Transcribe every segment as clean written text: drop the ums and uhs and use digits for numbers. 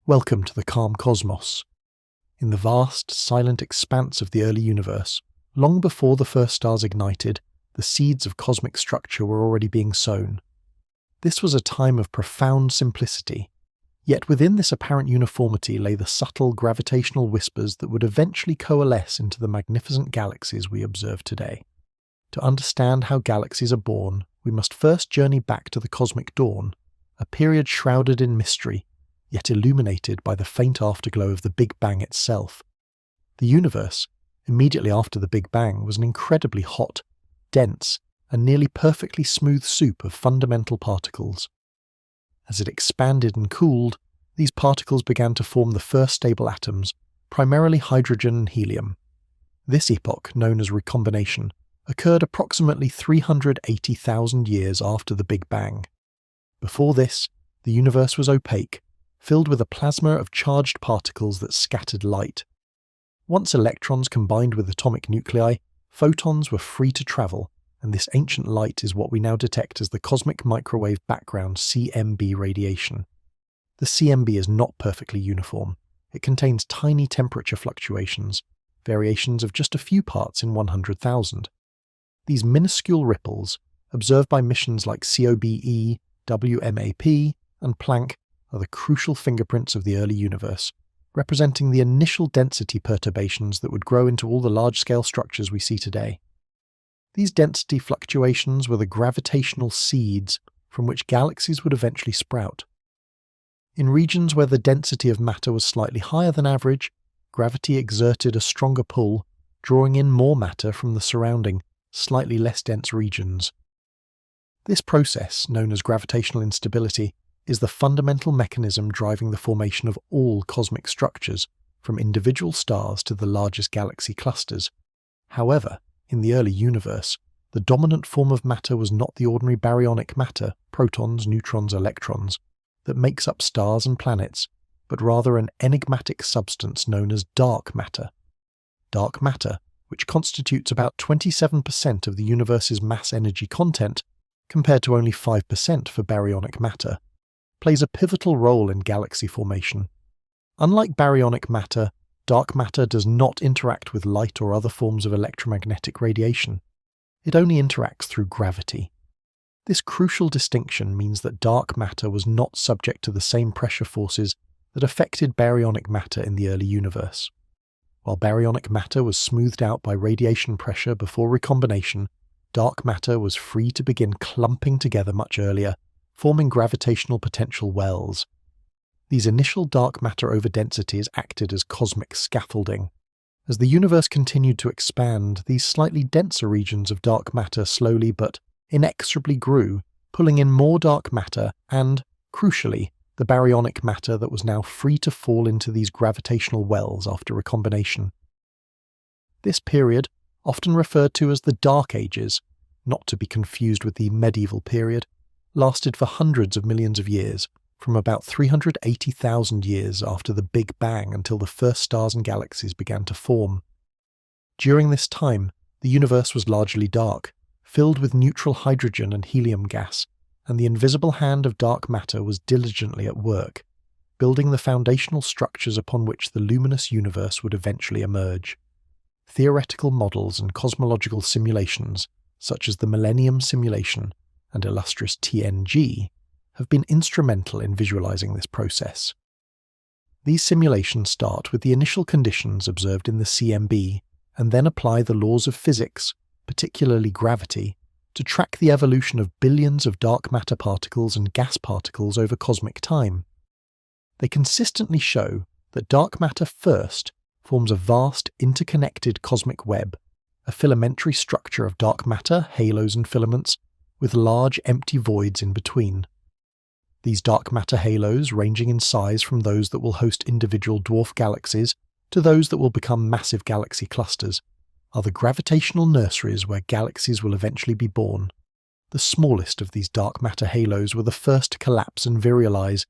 Welcome to the calm cosmos. In the vast, silent expanse of the early universe, long before the first stars ignited, the seeds of cosmic structure were already being sown. This was a time of profound simplicity, yet within this apparent uniformity lay the subtle gravitational whispers that would eventually coalesce into the magnificent galaxies we observe today. To understand how galaxies are born, we must first journey back to the cosmic dawn, a period shrouded in mystery, yet illuminated by the faint afterglow of the Big Bang itself. The universe, immediately after the Big Bang, was an incredibly hot, dense, and nearly perfectly smooth soup of fundamental particles. As it expanded and cooled, these particles began to form the first stable atoms, primarily hydrogen and helium. This epoch, known as recombination, occurred approximately 380,000 years after the Big Bang. Before this, the universe was opaque, filled with a plasma of charged particles that scattered light. Once electrons combined with atomic nuclei, photons were free to travel, and this ancient light is what we now detect as the cosmic microwave background CMB radiation. The CMB is not perfectly uniform. It contains tiny temperature fluctuations, variations of just a few parts in 100,000. These minuscule ripples, observed by missions like COBE, WMAP, and Planck, are the crucial fingerprints of the early universe, representing the initial density perturbations that would grow into all the large-scale structures we see today. These density fluctuations were the gravitational seeds from which galaxies would eventually sprout. In regions where the density of matter was slightly higher than average, gravity exerted a stronger pull, drawing in more matter from the surrounding, slightly less dense regions. This process, known as gravitational instability, is the fundamental mechanism driving the formation of all cosmic structures, from individual stars to the largest galaxy clusters. However, in the early universe, the dominant form of matter was not the ordinary baryonic matter, protons, neutrons, electrons, that makes up stars and planets, but rather an enigmatic substance known as dark matter. Dark matter, which constitutes about 27% of the universe's mass-energy content, compared to only 5% for baryonic matter, plays a pivotal role in galaxy formation. Unlike baryonic matter, dark matter does not interact with light or other forms of electromagnetic radiation. It only interacts through gravity. This crucial distinction means that dark matter was not subject to the same pressure forces that affected baryonic matter in the early universe. While baryonic matter was smoothed out by radiation pressure before recombination, dark matter was free to begin clumping together much earlier, forming gravitational potential wells. These initial dark matter overdensities acted as cosmic scaffolding. As the universe continued to expand, these slightly denser regions of dark matter slowly but inexorably grew, pulling in more dark matter and, crucially, the baryonic matter that was now free to fall into these gravitational wells after recombination. This period, often referred to as the Dark Ages, not to be confused with the medieval period, lasted for hundreds of millions of years, from about 380,000 years after the Big Bang until the first stars and galaxies began to form. During this time, the universe was largely dark, filled with neutral hydrogen and helium gas, and the invisible hand of dark matter was diligently at work, building the foundational structures upon which the luminous universe would eventually emerge. Theoretical models and cosmological simulations, such as the Millennium Simulation and illustrious TNG, have been instrumental in visualizing this process. These simulations start with the initial conditions observed in the CMB and then apply the laws of physics, particularly gravity, to track the evolution of billions of dark matter particles and gas particles over cosmic time. They consistently show that dark matter first forms a vast interconnected cosmic web, a filamentary structure of dark matter, halos and filaments, with large empty voids in between. These dark matter halos, ranging in size from those that will host individual dwarf galaxies to those that will become massive galaxy clusters, are the gravitational nurseries where galaxies will eventually be born. The smallest of these dark matter halos were the first to collapse and virialize,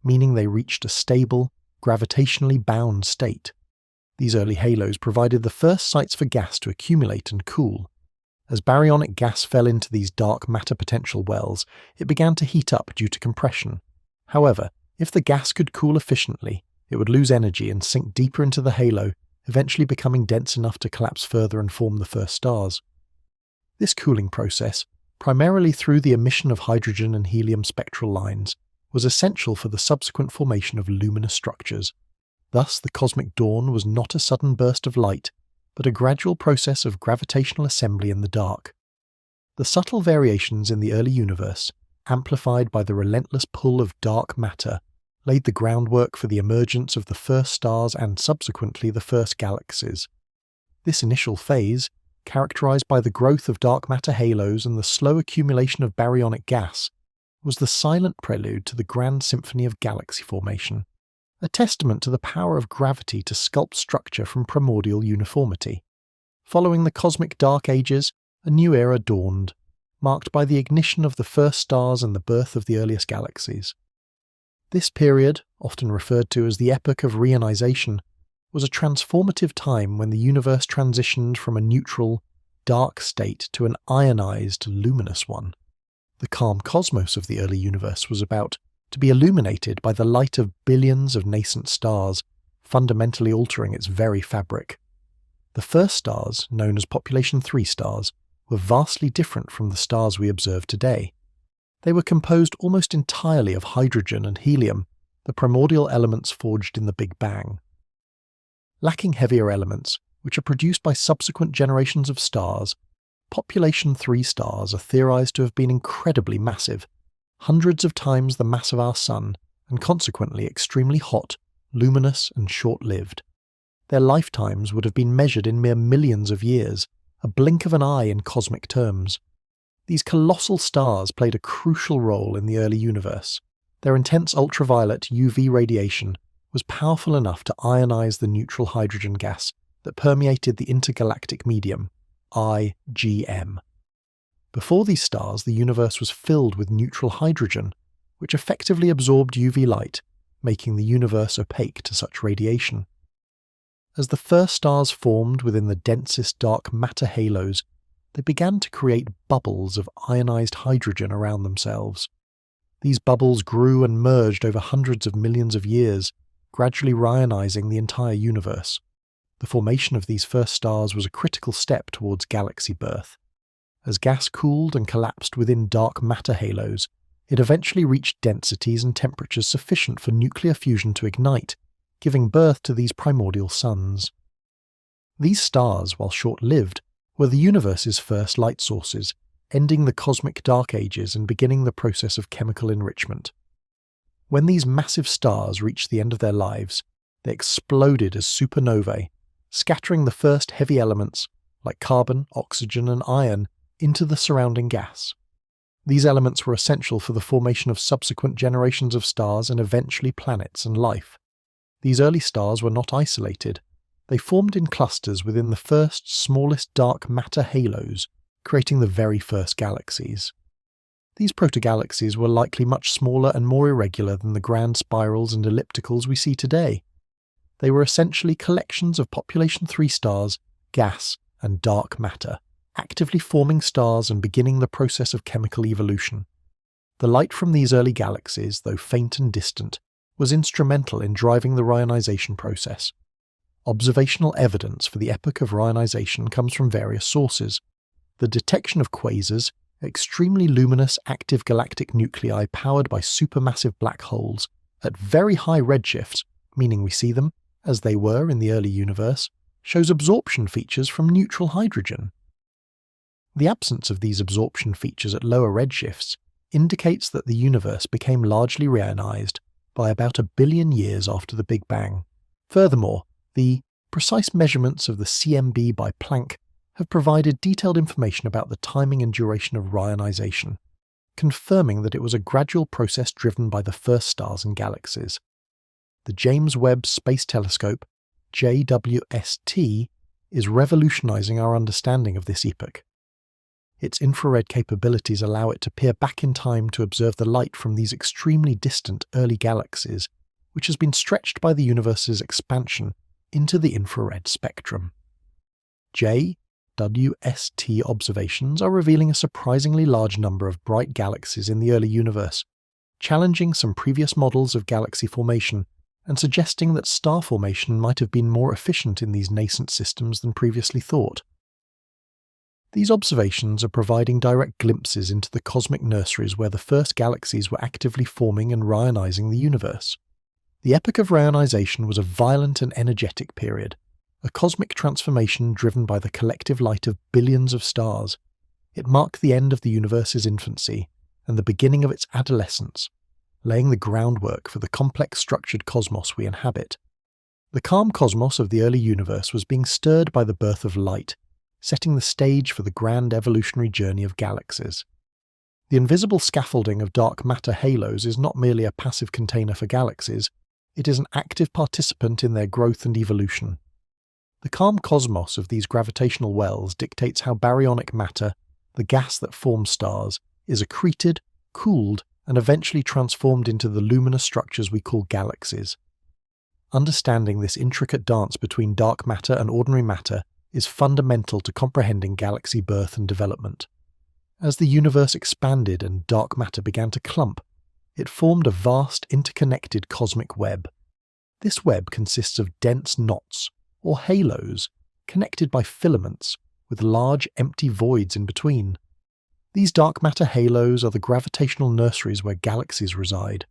meaning they reached a stable, gravitationally bound state. These early halos provided the first sites for gas to accumulate and cool. As baryonic gas fell into these dark matter potential wells, it began to heat up due to compression. However, If the gas could cool efficiently, it would lose energy and sink deeper into the halo, eventually becoming dense enough to collapse further and form the first stars. This cooling process, primarily through the emission of hydrogen and helium spectral lines, was essential for the subsequent formation of luminous structures. Thus, the cosmic dawn was not a sudden burst of light, but a gradual process of gravitational assembly in the dark. The subtle variations in the early universe, amplified by the relentless pull of dark matter, laid the groundwork for the emergence of the first stars and subsequently the first galaxies. This initial phase, characterized by the growth of dark matter halos and the slow accumulation of baryonic gas, was the silent prelude to the grand symphony of galaxy formation, a testament to the power of gravity to sculpt structure from primordial uniformity. Following the cosmic dark ages, a new era dawned, marked by the ignition of the first stars and the birth of the earliest galaxies. This period, often referred to as the epoch of reionization, was a transformative time when the universe transitioned from a neutral, dark state to an ionized, luminous one. The calm cosmos of the early universe was about to be illuminated by the light of billions of nascent stars, fundamentally altering its very fabric. The first stars, known as population 3 stars, were vastly different from the stars we observe today. They were composed almost entirely of hydrogen and helium, the primordial elements forged in the Big Bang. Lacking heavier elements, which are produced by subsequent generations of stars, population 3 stars are theorized to have been incredibly massive, hundreds of times the mass of our Sun, and consequently extremely hot, luminous, and short-lived. Their lifetimes would have been measured in mere millions of years, a blink of an eye in cosmic terms. These colossal stars played a crucial role in the early universe. Their intense ultraviolet UV radiation was powerful enough to ionize the neutral hydrogen gas that permeated the intergalactic medium, IgM. Before these stars, the universe was filled with neutral hydrogen, which effectively absorbed UV light, making the universe opaque to such radiation. As the first stars formed within the densest dark matter halos, they began to create bubbles of ionized hydrogen around themselves. These bubbles grew and merged over hundreds of millions of years, gradually reionizing the entire universe. The formation of these first stars was a critical step towards galaxy birth. As gas cooled and collapsed within dark matter halos, it eventually reached densities and temperatures sufficient for nuclear fusion to ignite, giving birth to these primordial suns. These stars, while short-lived, were the universe's first light sources, ending the cosmic dark ages and beginning the process of chemical enrichment. When these massive stars reached the end of their lives, they exploded as supernovae, scattering the first heavy elements, like carbon, oxygen, and iron, into the surrounding gas. These elements were essential for the formation of subsequent generations of stars and eventually planets and life. These early stars were not isolated. They formed in clusters within the first, smallest dark matter halos, creating the very first galaxies. These protogalaxies were likely much smaller and more irregular than the grand spirals and ellipticals we see today. They were essentially collections of population 3 stars, gas, and dark matter, actively forming stars and beginning the process of chemical evolution. The light from these early galaxies, though faint and distant, was instrumental in driving the reionization process. Observational evidence for the epoch of reionization comes from various sources. The detection of quasars, extremely luminous active galactic nuclei powered by supermassive black holes, at very high redshifts, meaning we see them, as they were in the early universe, shows absorption features from neutral hydrogen. The absence of these absorption features at lower redshifts indicates that the universe became largely reionized by about 1 billion years after the Big Bang. Furthermore, the precise measurements of the CMB by Planck have provided detailed information about the timing and duration of reionization, confirming that it was a gradual process driven by the first stars and galaxies. The James Webb Space Telescope, JWST, is revolutionizing our understanding of this epoch. Its infrared capabilities allow it to peer back in time to observe the light from these extremely distant early galaxies, which has been stretched by the universe's expansion into the infrared spectrum. JWST observations are revealing a surprisingly large number of bright galaxies in the early universe, challenging some previous models of galaxy formation and suggesting that star formation might have been more efficient in these nascent systems than previously thought. These observations are providing direct glimpses into the cosmic nurseries where the first galaxies were actively forming and rionizing the universe. The epoch of rionization was a violent and energetic period, a cosmic transformation driven by the collective light of billions of stars. It marked the end of the universe's infancy and the beginning of its adolescence, laying the groundwork for the complex structured cosmos we inhabit. The calm cosmos of the early universe was being stirred by the birth of light, setting the stage for the grand evolutionary journey of galaxies. The invisible scaffolding of dark matter halos is not merely a passive container for galaxies, it is an active participant in their growth and evolution. The calm cosmos of these gravitational wells dictates how baryonic matter, the gas that forms stars, is accreted, cooled, and eventually transformed into the luminous structures we call galaxies. Understanding this intricate dance between dark matter and ordinary matter is fundamental to comprehending galaxy birth and development. As the universe expanded and dark matter began to clump, it formed a vast interconnected cosmic web. This web consists of dense knots, or halos, connected by filaments, with large empty voids in between. These dark matter halos are the gravitational nurseries where galaxies reside.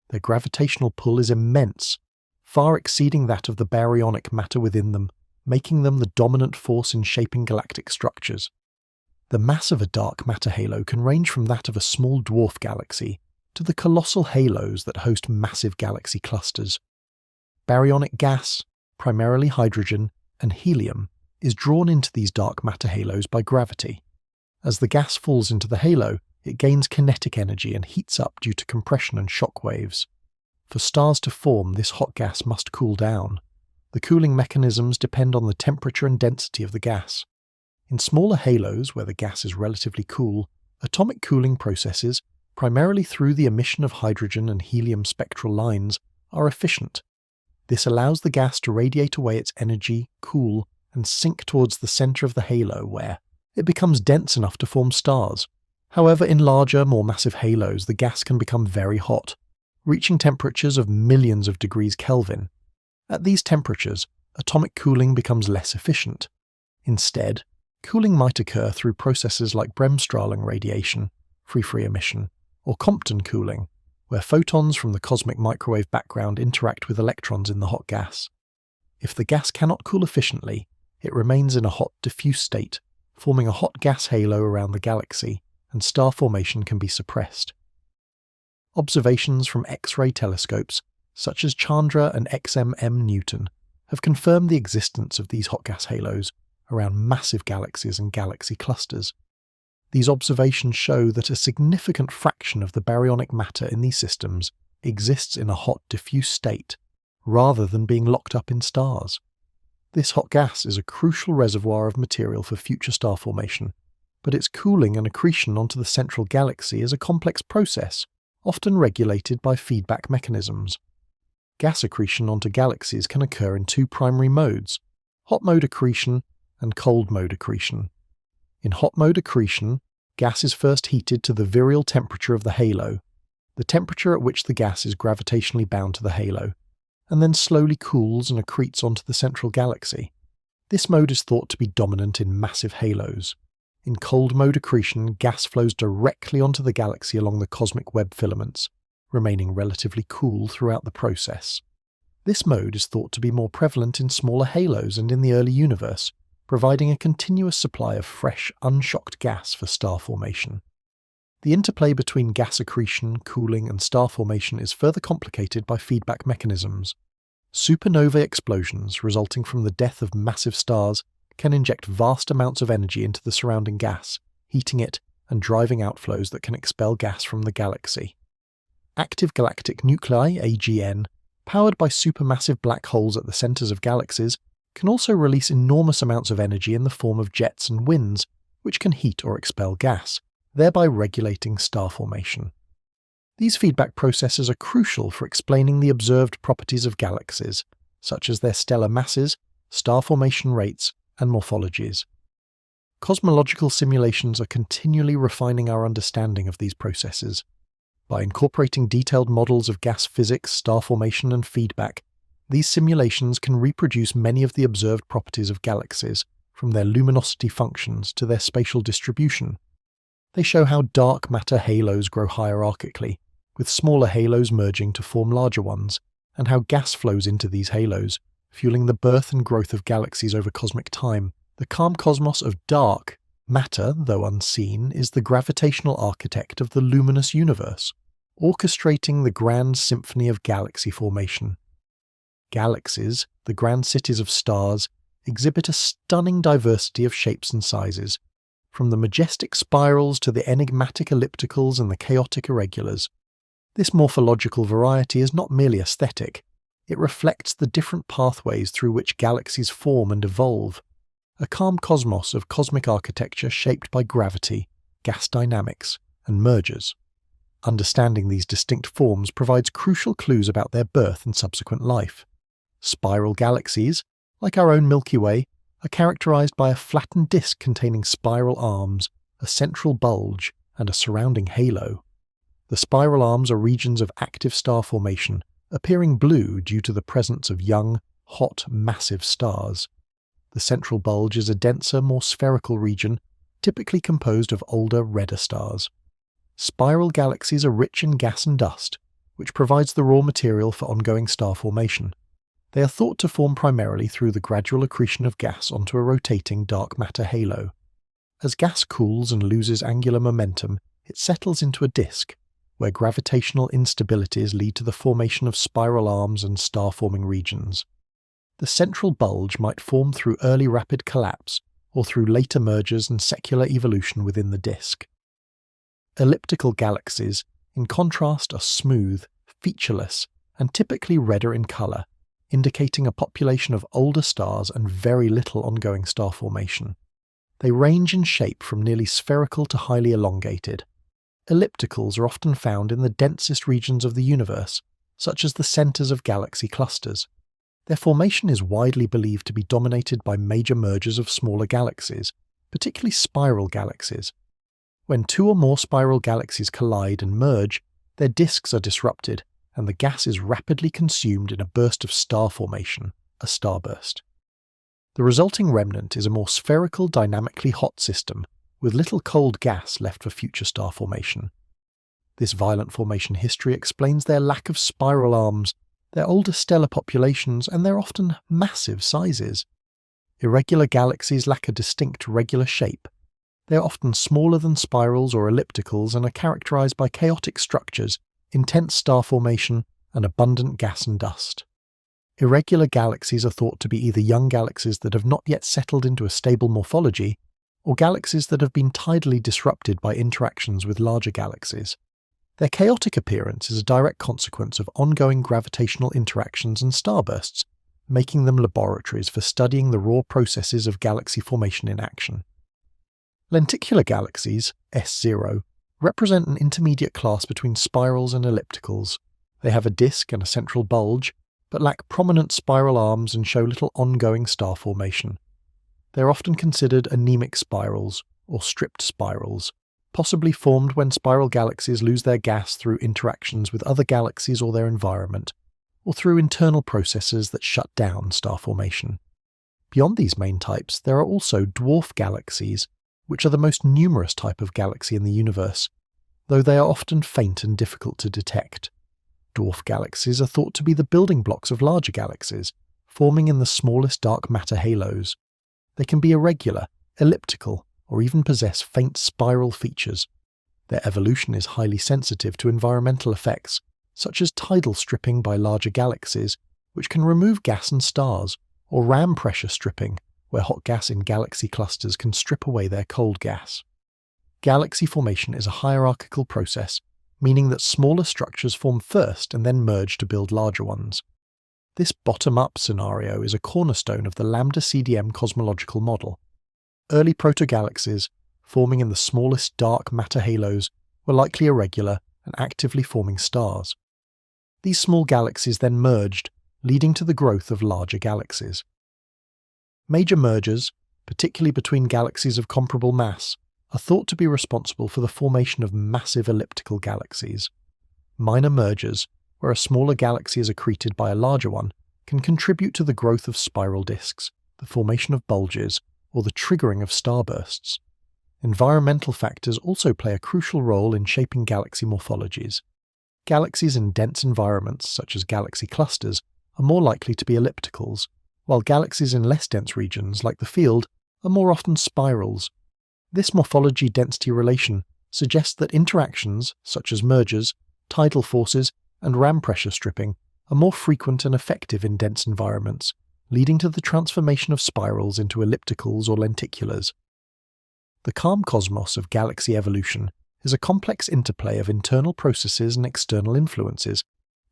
Their gravitational pull is immense, far exceeding that of the baryonic matter within them, making them the dominant force in shaping galactic structures. The mass of a dark matter halo can range from that of a small dwarf galaxy to the colossal halos that host massive galaxy clusters. Baryonic gas, primarily hydrogen, and helium, is drawn into these dark matter halos by gravity. As the gas falls into the halo, it gains kinetic energy and heats up due to compression and shock waves. For stars to form, this hot gas must cool down. The cooling mechanisms depend on the temperature and density of the gas. In smaller halos, where the gas is relatively cool, atomic cooling processes, primarily through the emission of hydrogen and helium spectral lines, are efficient. This allows the gas to radiate away its energy, cool, and sink towards the center of the halo where it becomes dense enough to form stars. However, in larger, more massive halos, the gas can become very hot, reaching temperatures of millions of degrees Kelvin. At these temperatures, atomic cooling becomes less efficient. Instead, cooling might occur through processes like Bremsstrahlung radiation, free emission, or Compton cooling, where photons from the cosmic microwave background interact with electrons in the hot gas. If the gas cannot cool efficiently, it remains in a hot diffuse state, forming a hot gas halo around the galaxy, and star formation can be suppressed. Observations from X-ray telescopes, such as Chandra and XMM Newton, have confirmed the existence of these hot gas halos around massive galaxies and galaxy clusters. These observations show that a significant fraction of the baryonic matter in these systems exists in a hot diffuse state, rather than being locked up in stars. This hot gas is a crucial reservoir of material for future star formation, but its cooling and accretion onto the central galaxy is a complex process, often regulated by feedback mechanisms. Gas accretion onto galaxies can occur in two primary modes: hot mode accretion and cold mode accretion. In hot mode accretion, gas is first heated to the virial temperature of the halo, the temperature at which the gas is gravitationally bound to the halo, and then slowly cools and accretes onto the central galaxy. This mode is thought to be dominant in massive halos. In cold mode accretion, gas flows directly onto the galaxy along the cosmic web filaments, remaining relatively cool throughout the process. This mode is thought to be more prevalent in smaller halos and in the early universe, providing a continuous supply of fresh, unshocked gas for star formation. The interplay between gas accretion, cooling, and star formation is further complicated by feedback mechanisms. Supernova explosions resulting from the death of massive stars can inject vast amounts of energy into the surrounding gas, heating it and driving outflows that can expel gas from the galaxy. Active galactic nuclei, AGN, powered by supermassive black holes at the centers of galaxies, can also release enormous amounts of energy in the form of jets and winds, which can heat or expel gas, thereby regulating star formation. These feedback processes are crucial for explaining the observed properties of galaxies, such as their stellar masses, star formation rates, and morphologies. Cosmological simulations are continually refining our understanding of these processes. By incorporating detailed models of gas physics, star formation, and feedback, these simulations can reproduce many of the observed properties of galaxies, from their luminosity functions to their spatial distribution. They show how dark matter halos grow hierarchically, with smaller halos merging to form larger ones, and how gas flows into these halos, fueling the birth and growth of galaxies over cosmic time. The calm cosmos of dark matter, though unseen, is the gravitational architect of the luminous universe, orchestrating the grand symphony of galaxy formation. Galaxies, the grand cities of stars, exhibit a stunning diversity of shapes and sizes, from the majestic spirals to the enigmatic ellipticals and the chaotic irregulars. This morphological variety is not merely aesthetic, it reflects the different pathways through which galaxies form and evolve, a calm cosmos of cosmic architecture shaped by gravity, gas dynamics, and mergers. Understanding these distinct forms provides crucial clues about their birth and subsequent life. Spiral galaxies, like our own Milky Way, are characterized by a flattened disk containing spiral arms, a central bulge, and a surrounding halo. The spiral arms are regions of active star formation, appearing blue due to the presence of young, hot, massive stars. The central bulge is a denser, more spherical region, typically composed of older, redder stars. Spiral galaxies are rich in gas and dust, which provides the raw material for ongoing star formation. They are thought to form primarily through the gradual accretion of gas onto a rotating dark matter halo. As gas cools and loses angular momentum, it settles into a disk, where gravitational instabilities lead to the formation of spiral arms and star-forming regions. The central bulge might form through early rapid collapse, or through later mergers and secular evolution within the disk. Elliptical galaxies, in contrast, are smooth, featureless, and typically redder in colour, indicating a population of older stars and very little ongoing star formation. They range in shape from nearly spherical to highly elongated. Ellipticals are often found in the densest regions of the universe, such as the centres of galaxy clusters. Their formation is widely believed to be dominated by major mergers of smaller galaxies, particularly spiral galaxies. When two or more spiral galaxies collide and merge, their disks are disrupted, and the gas is rapidly consumed in a burst of star formation, a starburst. The resulting remnant is a more spherical, dynamically hot system, with little cold gas left for future star formation. This violent formation history explains their lack of spiral arms, their older stellar populations, and their often massive sizes. Irregular galaxies lack a distinct regular shape. They are often smaller than spirals or ellipticals and are characterized by chaotic structures, intense star formation, and abundant gas and dust. Irregular galaxies are thought to be either young galaxies that have not yet settled into a stable morphology, or galaxies that have been tidally disrupted by interactions with larger galaxies. Their chaotic appearance is a direct consequence of ongoing gravitational interactions and starbursts, making them laboratories for studying the raw processes of galaxy formation in action. Lenticular galaxies, S0, represent an intermediate class between spirals and ellipticals. They have a disk and a central bulge, but lack prominent spiral arms and show little ongoing star formation. They are often considered anemic spirals, or stripped spirals, possibly formed when spiral galaxies lose their gas through interactions with other galaxies or their environment, or through internal processes that shut down star formation. Beyond these main types, there are also dwarf galaxies, which are the most numerous type of galaxy in the universe, though they are often faint and difficult to detect. Dwarf galaxies are thought to be the building blocks of larger galaxies, forming in the smallest dark matter halos. They can be irregular, elliptical, or even possess faint spiral features. Their evolution is highly sensitive to environmental effects, such as tidal stripping by larger galaxies, which can remove gas and stars, or ram pressure stripping, where hot gas in galaxy clusters can strip away their cold gas. Galaxy formation is a hierarchical process, meaning that smaller structures form first and then merge to build larger ones. This bottom-up scenario is a cornerstone of the lambda-CDM cosmological model. Early protogalaxies, forming in the smallest dark matter halos, were likely irregular and actively forming stars. These small galaxies then merged, leading to the growth of larger galaxies. Major mergers, particularly between galaxies of comparable mass, are thought to be responsible for the formation of massive elliptical galaxies. Minor mergers, where a smaller galaxy is accreted by a larger one, can contribute to the growth of spiral disks, the formation of bulges, or the triggering of starbursts. Environmental factors also play a crucial role in shaping galaxy morphologies. Galaxies in dense environments, such as galaxy clusters, are more likely to be ellipticals, while galaxies in less dense regions, like the field, are more often spirals. This morphology-density relation suggests that interactions, such as mergers, tidal forces, and ram pressure stripping, are more frequent and effective in dense environments, leading to the transformation of spirals into ellipticals or lenticulars. The calm cosmos of galaxy evolution is a complex interplay of internal processes and external influences,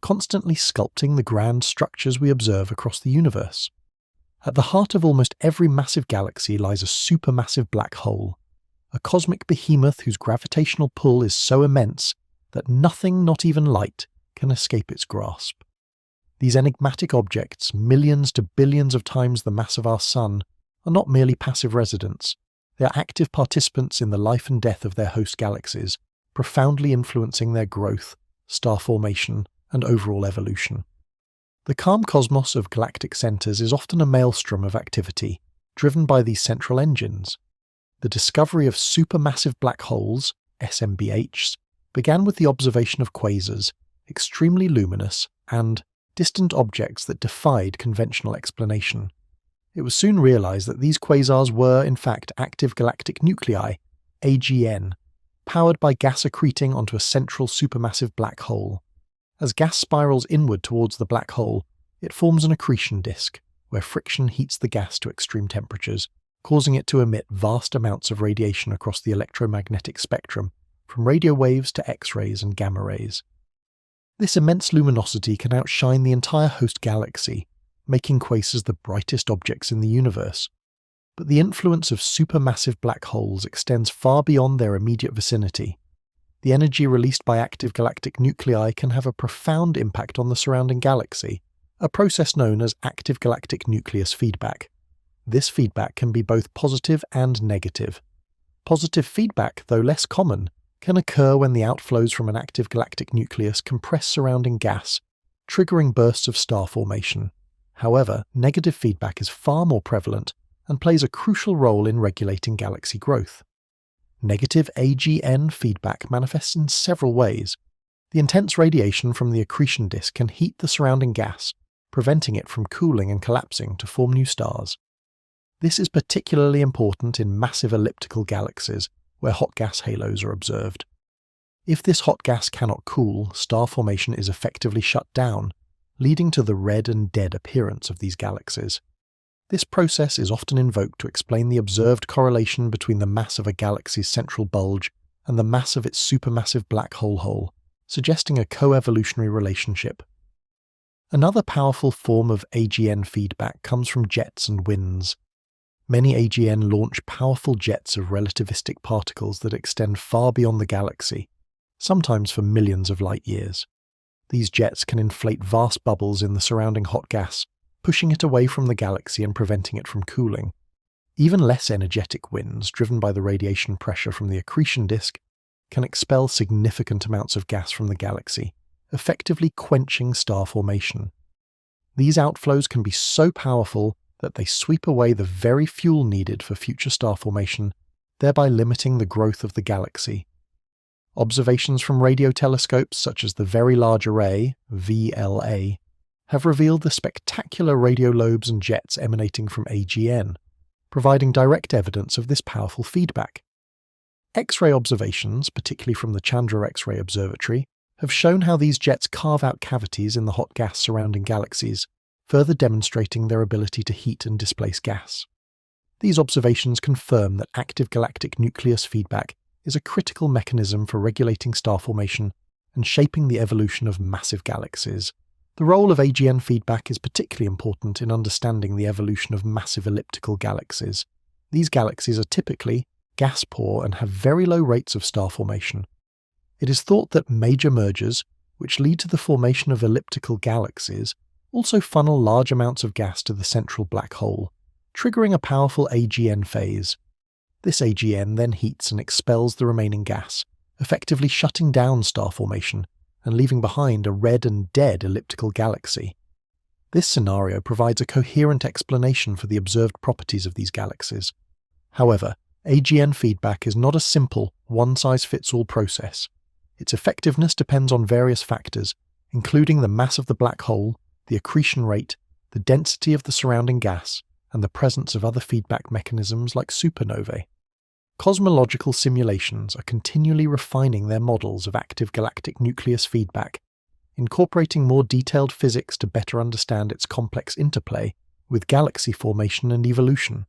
constantly sculpting the grand structures we observe across the universe. At the heart of almost every massive galaxy lies a supermassive black hole, a cosmic behemoth whose gravitational pull is so immense that nothing, not even light, can escape its grasp. These enigmatic objects, millions to billions of times the mass of our Sun, are not merely passive residents. They are active participants in the life and death of their host galaxies, profoundly influencing their growth, star formation, and overall evolution. The calm cosmos of galactic centers is often a maelstrom of activity, driven by these central engines. The discovery of supermassive black holes, SMBHs, began with the observation of quasars, extremely luminous and distant objects that defied conventional explanation. It was soon realized that these quasars were, in fact, active galactic nuclei, AGN, powered by gas accreting onto a central supermassive black hole. As gas spirals inward towards the black hole, it forms an accretion disk, where friction heats the gas to extreme temperatures, causing it to emit vast amounts of radiation across the electromagnetic spectrum, from radio waves to X-rays and gamma rays. This immense luminosity can outshine the entire host galaxy, making quasars the brightest objects in the universe. But the influence of supermassive black holes extends far beyond their immediate vicinity. The energy released by active galactic nuclei can have a profound impact on the surrounding galaxy, a process known as active galactic nucleus feedback. This feedback can be both positive and negative. Positive feedback, though less common, can occur when the outflows from an active galactic nucleus compress surrounding gas, triggering bursts of star formation. However, negative feedback is far more prevalent and plays a crucial role in regulating galaxy growth. Negative AGN feedback manifests in several ways. The intense radiation from the accretion disk can heat the surrounding gas, preventing it from cooling and collapsing to form new stars. This is particularly important in massive elliptical galaxies, where hot gas halos are observed. If this hot gas cannot cool, star formation is effectively shut down, leading to the red and dead appearance of these galaxies. This process is often invoked to explain the observed correlation between the mass of a galaxy's central bulge and the mass of its supermassive black hole, suggesting a co-evolutionary relationship. Another powerful form of AGN feedback comes from jets and winds. Many AGN launch powerful jets of relativistic particles that extend far beyond the galaxy, sometimes for millions of light years. These jets can inflate vast bubbles in the surrounding hot gas, pushing it away from the galaxy and preventing it from cooling. Even less energetic winds, driven by the radiation pressure from the accretion disk, can expel significant amounts of gas from the galaxy, effectively quenching star formation. These outflows can be so powerful that they sweep away the very fuel needed for future star formation, thereby limiting the growth of the galaxy. Observations from radio telescopes such as the Very Large Array, VLA, have revealed the spectacular radio lobes and jets emanating from AGN, providing direct evidence of this powerful feedback. X-ray observations, particularly from the Chandra X-ray Observatory, have shown how these jets carve out cavities in the hot gas surrounding galaxies, further demonstrating their ability to heat and displace gas. These observations confirm that active galactic nucleus feedback is a critical mechanism for regulating star formation and shaping the evolution of massive galaxies. The role of AGN feedback is particularly important in understanding the evolution of massive elliptical galaxies. These galaxies are typically gas-poor and have very low rates of star formation. It is thought that major mergers, which lead to the formation of elliptical galaxies, also funnel large amounts of gas to the central black hole, triggering a powerful AGN phase. This AGN then heats and expels the remaining gas, effectively shutting down star formation and leaving behind a red and dead elliptical galaxy. This scenario provides a coherent explanation for the observed properties of these galaxies. However, AGN feedback is not a simple, one-size-fits-all process. Its effectiveness depends on various factors, including the mass of the black hole, the accretion rate, the density of the surrounding gas, and the presence of other feedback mechanisms like supernovae. Cosmological simulations are continually refining their models of active galactic nucleus feedback, incorporating more detailed physics to better understand its complex interplay with galaxy formation and evolution.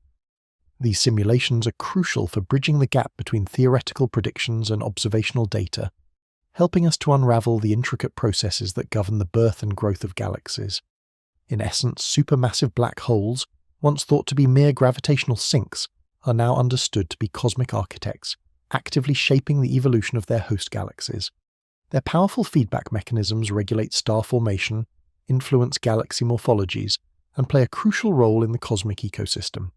These simulations are crucial for bridging the gap between theoretical predictions and observational data, helping us to unravel the intricate processes that govern the birth and growth of galaxies. In essence, supermassive black holes, once thought to be mere gravitational sinks, are now understood to be cosmic architects, actively shaping the evolution of their host galaxies. Their powerful feedback mechanisms regulate star formation, influence galaxy morphologies, and play a crucial role in the cosmic ecosystem.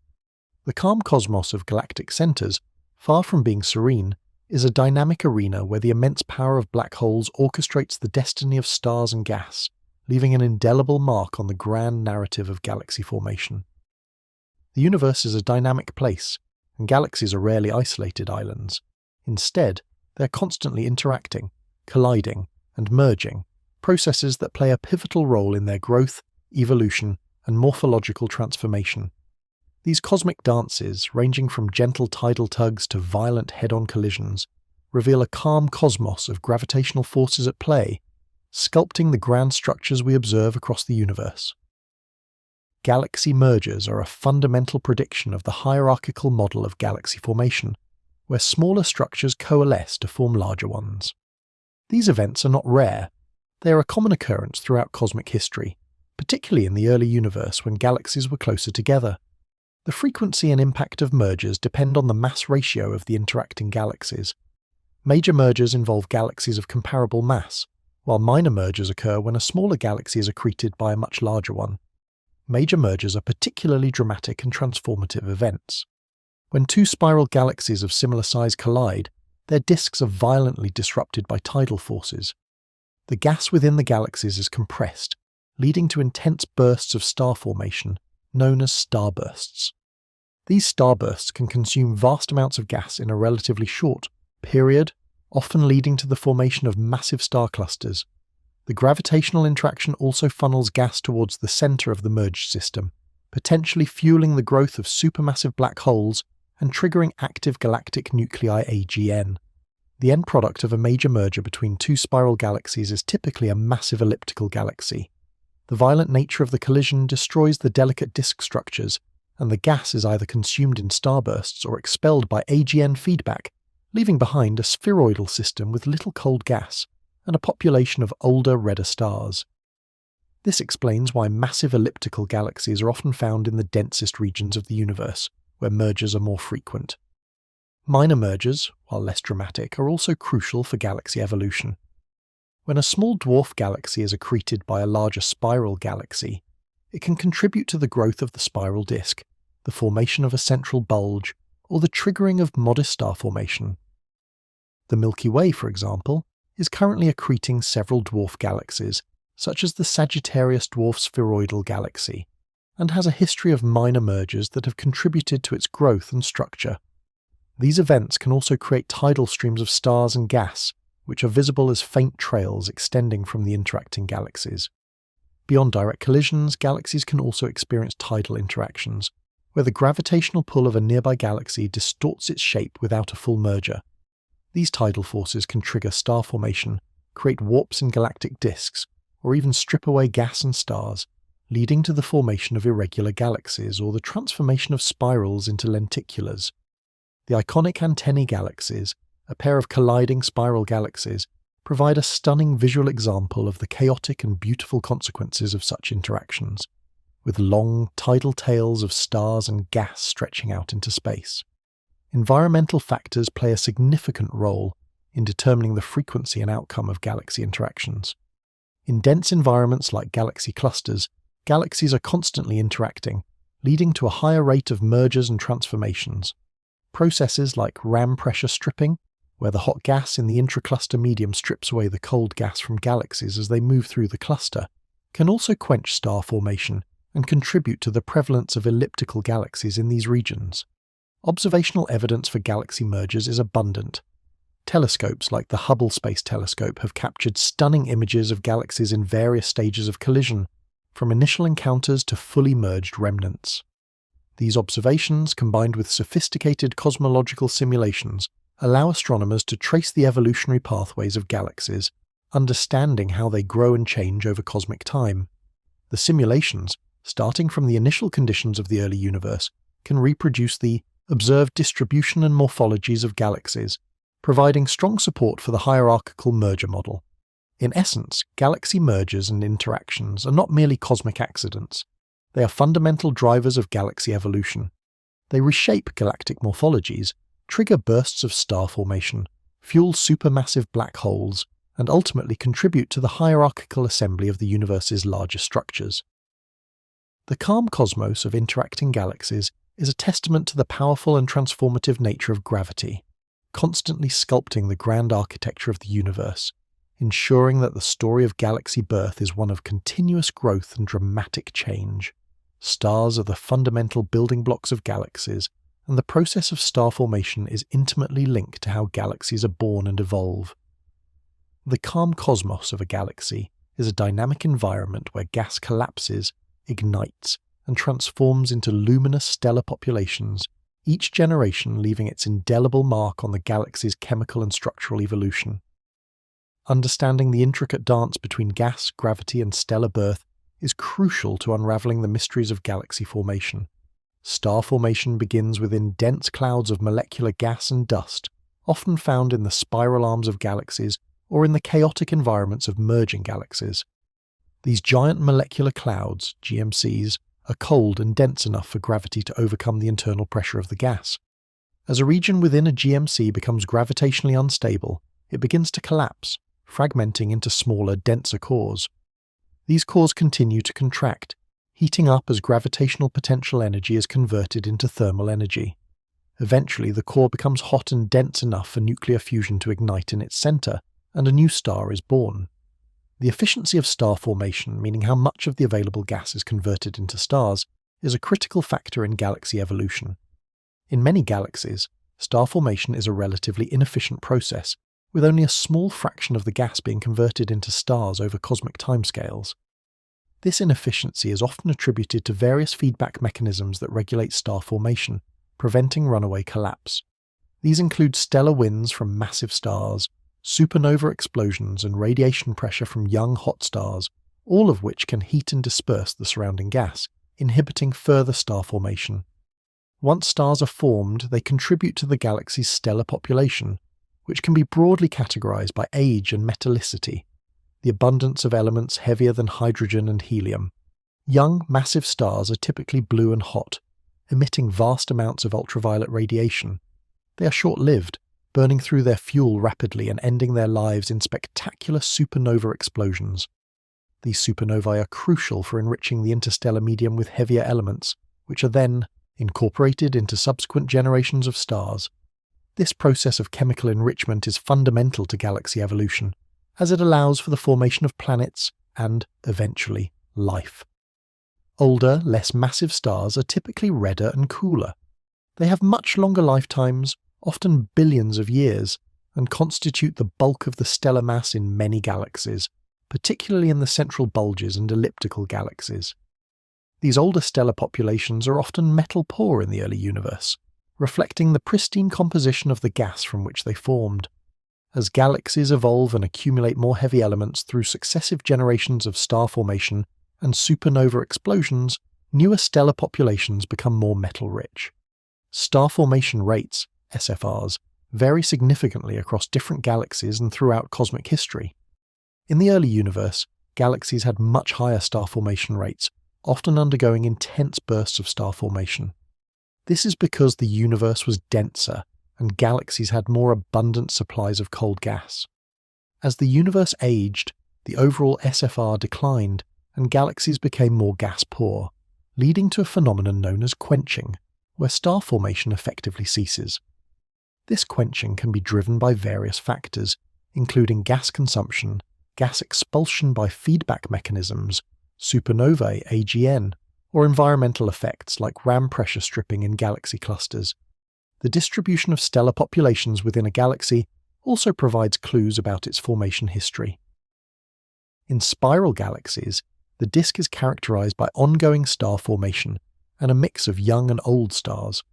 The calm cosmos of galactic centers, far from being serene, is a dynamic arena where the immense power of black holes orchestrates the destiny of stars and gas, leaving an indelible mark on the grand narrative of galaxy formation. The universe is a dynamic place, and galaxies are rarely isolated islands. Instead, they are constantly interacting, colliding, and merging, processes that play a pivotal role in their growth, evolution, and morphological transformation. These cosmic dances, ranging from gentle tidal tugs to violent head-on collisions, reveal a calm cosmos of gravitational forces at play, sculpting the grand structures we observe across the universe. Galaxy mergers are a fundamental prediction of the hierarchical model of galaxy formation, where smaller structures coalesce to form larger ones. These events are not rare. They are a common occurrence throughout cosmic history, particularly in the early universe when galaxies were closer together. The frequency and impact of mergers depend on the mass ratio of the interacting galaxies. Major mergers involve galaxies of comparable mass, while minor mergers occur when a smaller galaxy is accreted by a much larger one. Major mergers are particularly dramatic and transformative events. When two spiral galaxies of similar size collide, their disks are violently disrupted by tidal forces. The gas within the galaxies is compressed, leading to intense bursts of star formation, known as starbursts. These starbursts can consume vast amounts of gas in a relatively short period, often leading to the formation of massive star clusters. The gravitational interaction also funnels gas towards the center of the merged system, potentially fueling the growth of supermassive black holes and triggering active galactic nuclei AGN. The end product of a major merger between two spiral galaxies is typically a massive elliptical galaxy. The violent nature of the collision destroys the delicate disk structures, and the gas is either consumed in starbursts or expelled by AGN feedback, leaving behind a spheroidal system with little cold gas and a population of older, redder stars. This explains why massive elliptical galaxies are often found in the densest regions of the universe, where mergers are more frequent. Minor mergers, while less dramatic, are also crucial for galaxy evolution. When a small dwarf galaxy is accreted by a larger spiral galaxy, it can contribute to the growth of the spiral disk, the formation of a central bulge, or the triggering of modest star formation. The Milky Way, for example, is currently accreting several dwarf galaxies, such as the Sagittarius dwarf spheroidal galaxy, and has a history of minor mergers that have contributed to its growth and structure. These events can also create tidal streams of stars and gas, which are visible as faint trails extending from the interacting galaxies. Beyond direct collisions, galaxies can also experience tidal interactions, where the gravitational pull of a nearby galaxy distorts its shape without a full merger. These tidal forces can trigger star formation, create warps in galactic disks, or even strip away gas and stars, leading to the formation of irregular galaxies or the transformation of spirals into lenticulars. The iconic Antennae galaxies, a pair of colliding spiral galaxies, provide a stunning visual example of the chaotic and beautiful consequences of such interactions, with long, tidal tails of stars and gas stretching out into space. Environmental factors play a significant role in determining the frequency and outcome of galaxy interactions. In dense environments like galaxy clusters, galaxies are constantly interacting, leading to a higher rate of mergers and transformations. Processes like ram pressure stripping, where the hot gas in the intracluster medium strips away the cold gas from galaxies as they move through the cluster, can also quench star formation and contribute to the prevalence of elliptical galaxies in these regions. Observational evidence for galaxy mergers is abundant. Telescopes like the Hubble Space Telescope have captured stunning images of galaxies in various stages of collision, from initial encounters to fully merged remnants. These observations, combined with sophisticated cosmological simulations, allow astronomers to trace the evolutionary pathways of galaxies, understanding how they grow and change over cosmic time. The simulations, starting from the initial conditions of the early universe, can reproduce the observed distribution and morphologies of galaxies, providing strong support for the hierarchical merger model. In essence, galaxy mergers and interactions are not merely cosmic accidents. They are fundamental drivers of galaxy evolution. They reshape galactic morphologies, trigger bursts of star formation, fuel supermassive black holes, and ultimately contribute to the hierarchical assembly of the universe's larger structures. The calm cosmos of interacting galaxies is a testament to the powerful and transformative nature of gravity, constantly sculpting the grand architecture of the universe, ensuring that the story of galaxy birth is one of continuous growth and dramatic change. Stars are the fundamental building blocks of galaxies, and the process of star formation is intimately linked to how galaxies are born and evolve. The calm cosmos of a galaxy is a dynamic environment where gas collapses, ignites, and transforms into luminous stellar populations, each generation leaving its indelible mark on the galaxy's chemical and structural evolution. Understanding the intricate dance between gas, gravity, and stellar birth is crucial to unraveling the mysteries of galaxy formation. Star formation begins within dense clouds of molecular gas and dust, often found in the spiral arms of galaxies or in the chaotic environments of merging galaxies. These giant molecular clouds, GMCs, are cold and dense enough for gravity to overcome the internal pressure of the gas. As a region within a GMC becomes gravitationally unstable, it begins to collapse, fragmenting into smaller, denser cores. These cores continue to contract, heating up as gravitational potential energy is converted into thermal energy. Eventually, the core becomes hot and dense enough for nuclear fusion to ignite in its center, and a new star is born. The efficiency of star formation, meaning how much of the available gas is converted into stars, is a critical factor in galaxy evolution. In many galaxies, star formation is a relatively inefficient process, with only a small fraction of the gas being converted into stars over cosmic timescales. This inefficiency is often attributed to various feedback mechanisms that regulate star formation, preventing runaway collapse. These include stellar winds from massive stars, supernova explosions, and radiation pressure from young hot stars, all of which can heat and disperse the surrounding gas, inhibiting further star formation. Once stars are formed, they contribute to the galaxy's stellar population, which can be broadly categorized by age and metallicity, the abundance of elements heavier than hydrogen and helium. Young, massive stars are typically blue and hot, emitting vast amounts of ultraviolet radiation. They are short-lived, burning through their fuel rapidly and ending their lives in spectacular supernova explosions. These supernovae are crucial for enriching the interstellar medium with heavier elements, which are then incorporated into subsequent generations of stars. This process of chemical enrichment is fundamental to galaxy evolution, as it allows for the formation of planets and, eventually, life. Older, less massive stars are typically redder and cooler. They have much longer lifetimes, often billions of years, and constitute the bulk of the stellar mass in many galaxies, particularly in the central bulges and elliptical galaxies. These older stellar populations are often metal-poor in the early universe, reflecting the pristine composition of the gas from which they formed. As galaxies evolve and accumulate more heavy elements through successive generations of star formation and supernova explosions, newer stellar populations become more metal-rich. Star formation rates, SFRs, vary significantly across different galaxies and throughout cosmic history. In the early universe, galaxies had much higher star formation rates, often undergoing intense bursts of star formation. This is because the universe was denser and galaxies had more abundant supplies of cold gas. As the universe aged, the overall SFR declined and galaxies became more gas-poor, leading to a phenomenon known as quenching, where star formation effectively ceases. This quenching can be driven by various factors, including gas consumption, gas expulsion by feedback mechanisms, supernovae AGN, or environmental effects like ram pressure stripping in galaxy clusters. The distribution of stellar populations within a galaxy also provides clues about its formation history. In spiral galaxies, the disk is characterized by ongoing star formation and a mix of young and old stars,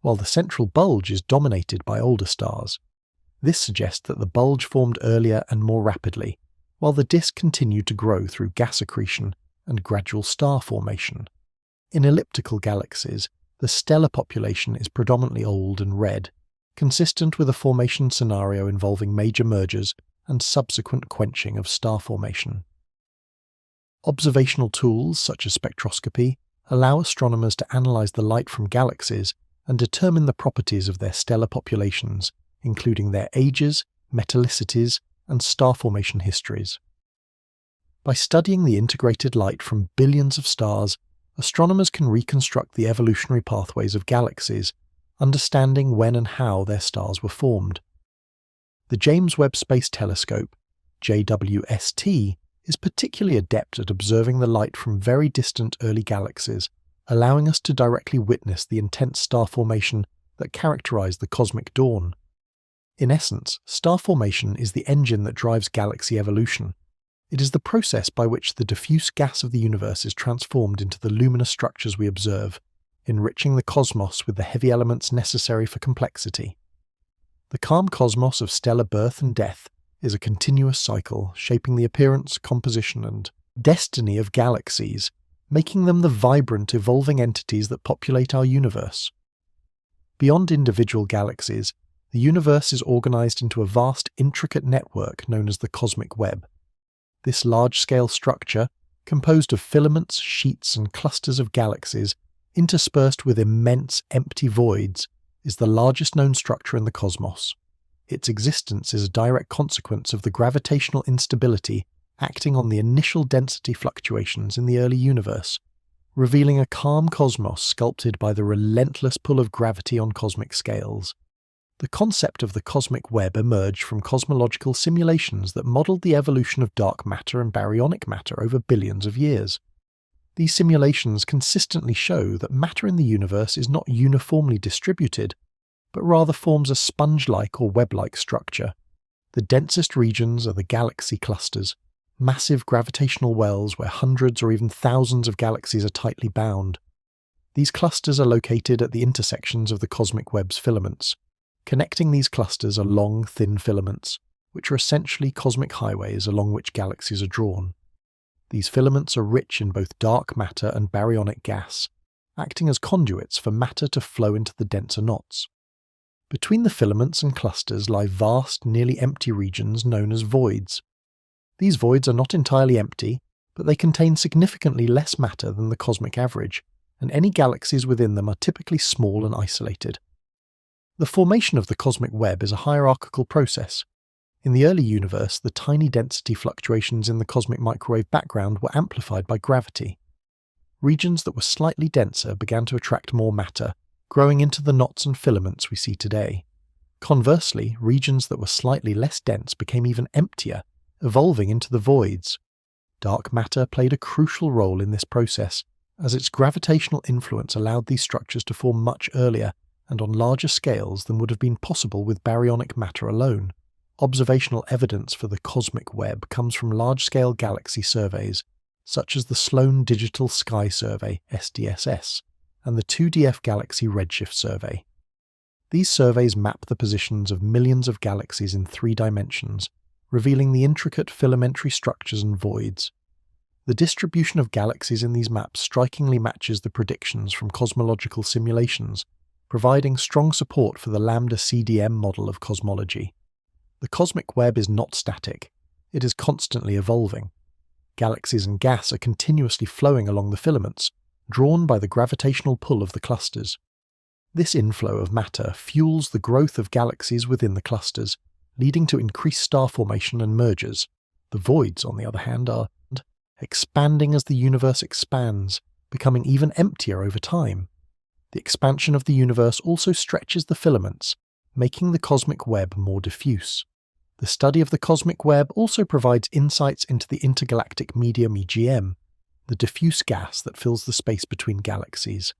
while the central bulge is dominated by older stars. This suggests that the bulge formed earlier and more rapidly, while the disk continued to grow through gas accretion and gradual star formation. In elliptical galaxies, the stellar population is predominantly old and red, consistent with a formation scenario involving major mergers and subsequent quenching of star formation. Observational tools such as spectroscopy allow astronomers to analyze the light from galaxies and determine the properties of their stellar populations, including their ages, metallicities, and star formation histories. By studying the integrated light from billions of stars, astronomers can reconstruct the evolutionary pathways of galaxies, understanding when and how their stars were formed. The James Webb Space Telescope, JWST, is particularly adept at observing the light from very distant early galaxies, allowing us to directly witness the intense star formation that characterized the cosmic dawn. In essence, star formation is the engine that drives galaxy evolution. It is the process by which the diffuse gas of the universe is transformed into the luminous structures we observe, enriching the cosmos with the heavy elements necessary for complexity. The calm cosmos of stellar birth and death is a continuous cycle shaping the appearance, composition, and destiny of galaxies, making them the vibrant, evolving entities that populate our universe. Beyond individual galaxies, the universe is organized into a vast, intricate network known as the cosmic web. This large-scale structure, composed of filaments, sheets, and clusters of galaxies, interspersed with immense, empty voids, is the largest known structure in the cosmos. Its existence is a direct consequence of the gravitational instability acting on the initial density fluctuations in the early universe, revealing a calm cosmos sculpted by the relentless pull of gravity on cosmic scales. The concept of the cosmic web emerged from cosmological simulations that modeled the evolution of dark matter and baryonic matter over billions of years. These simulations consistently show that matter in the universe is not uniformly distributed, but rather forms a sponge-like or web-like structure. The densest regions are the galaxy clusters, massive gravitational wells where hundreds or even thousands of galaxies are tightly bound. These clusters are located at the intersections of the cosmic web's filaments. Connecting these clusters are long, thin filaments, which are essentially cosmic highways along which galaxies are drawn. These filaments are rich in both dark matter and baryonic gas, acting as conduits for matter to flow into the denser knots. Between the filaments and clusters lie vast, nearly empty regions known as voids. These voids are not entirely empty, but they contain significantly less matter than the cosmic average, and any galaxies within them are typically small and isolated. The formation of the cosmic web is a hierarchical process. In the early universe, the tiny density fluctuations in the cosmic microwave background were amplified by gravity. Regions that were slightly denser began to attract more matter, growing into the knots and filaments we see today. Conversely, regions that were slightly less dense became even emptier, evolving into the voids. Dark matter played a crucial role in this process, as its gravitational influence allowed these structures to form much earlier and on larger scales than would have been possible with baryonic matter alone. Observational evidence for the cosmic web comes from large-scale galaxy surveys, such as the Sloan Digital Sky Survey (SDSS) and the 2DF Galaxy Redshift Survey. These surveys map the positions of millions of galaxies in 3 dimensions, revealing the intricate filamentary structures and voids. The distribution of galaxies in these maps strikingly matches the predictions from cosmological simulations, providing strong support for the lambda CDM model of cosmology. The cosmic web is not static. It is constantly evolving. Galaxies and gas are continuously flowing along the filaments, drawn by the gravitational pull of the clusters. This inflow of matter fuels the growth of galaxies within the clusters, leading to increased star formation and mergers. The voids, on the other hand, are expanding as the universe expands, becoming even emptier over time. The expansion of the universe also stretches the filaments, making the cosmic web more diffuse. The study of the cosmic web also provides insights into the intergalactic medium EGM, the diffuse gas that fills the space between galaxies.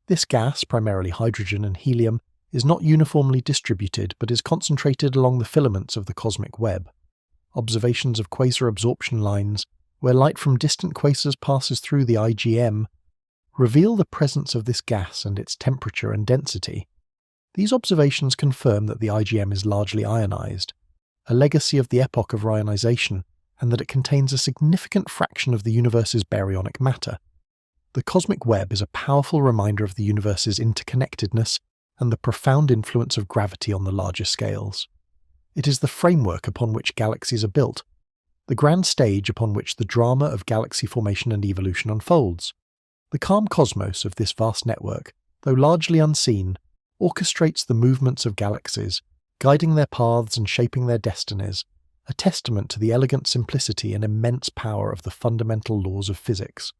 This gas, primarily hydrogen and helium, is not uniformly distributed but is concentrated along the filaments of the cosmic web. Observations of quasar absorption lines, where light from distant quasars passes through the IGM, reveal the presence of this gas and its temperature and density. These observations confirm that the IGM is largely ionized, a legacy of the epoch of ionization, and that it contains a significant fraction of the universe's baryonic matter. The cosmic web is a powerful reminder of the universe's interconnectedness and the profound influence of gravity on the larger scales. It is the framework upon which galaxies are built, the grand stage upon which the drama of galaxy formation and evolution unfolds. The calm cosmos of this vast network, though largely unseen, orchestrates the movements of galaxies, guiding their paths and shaping their destinies, a testament to the elegant simplicity and immense power of the fundamental laws of physics.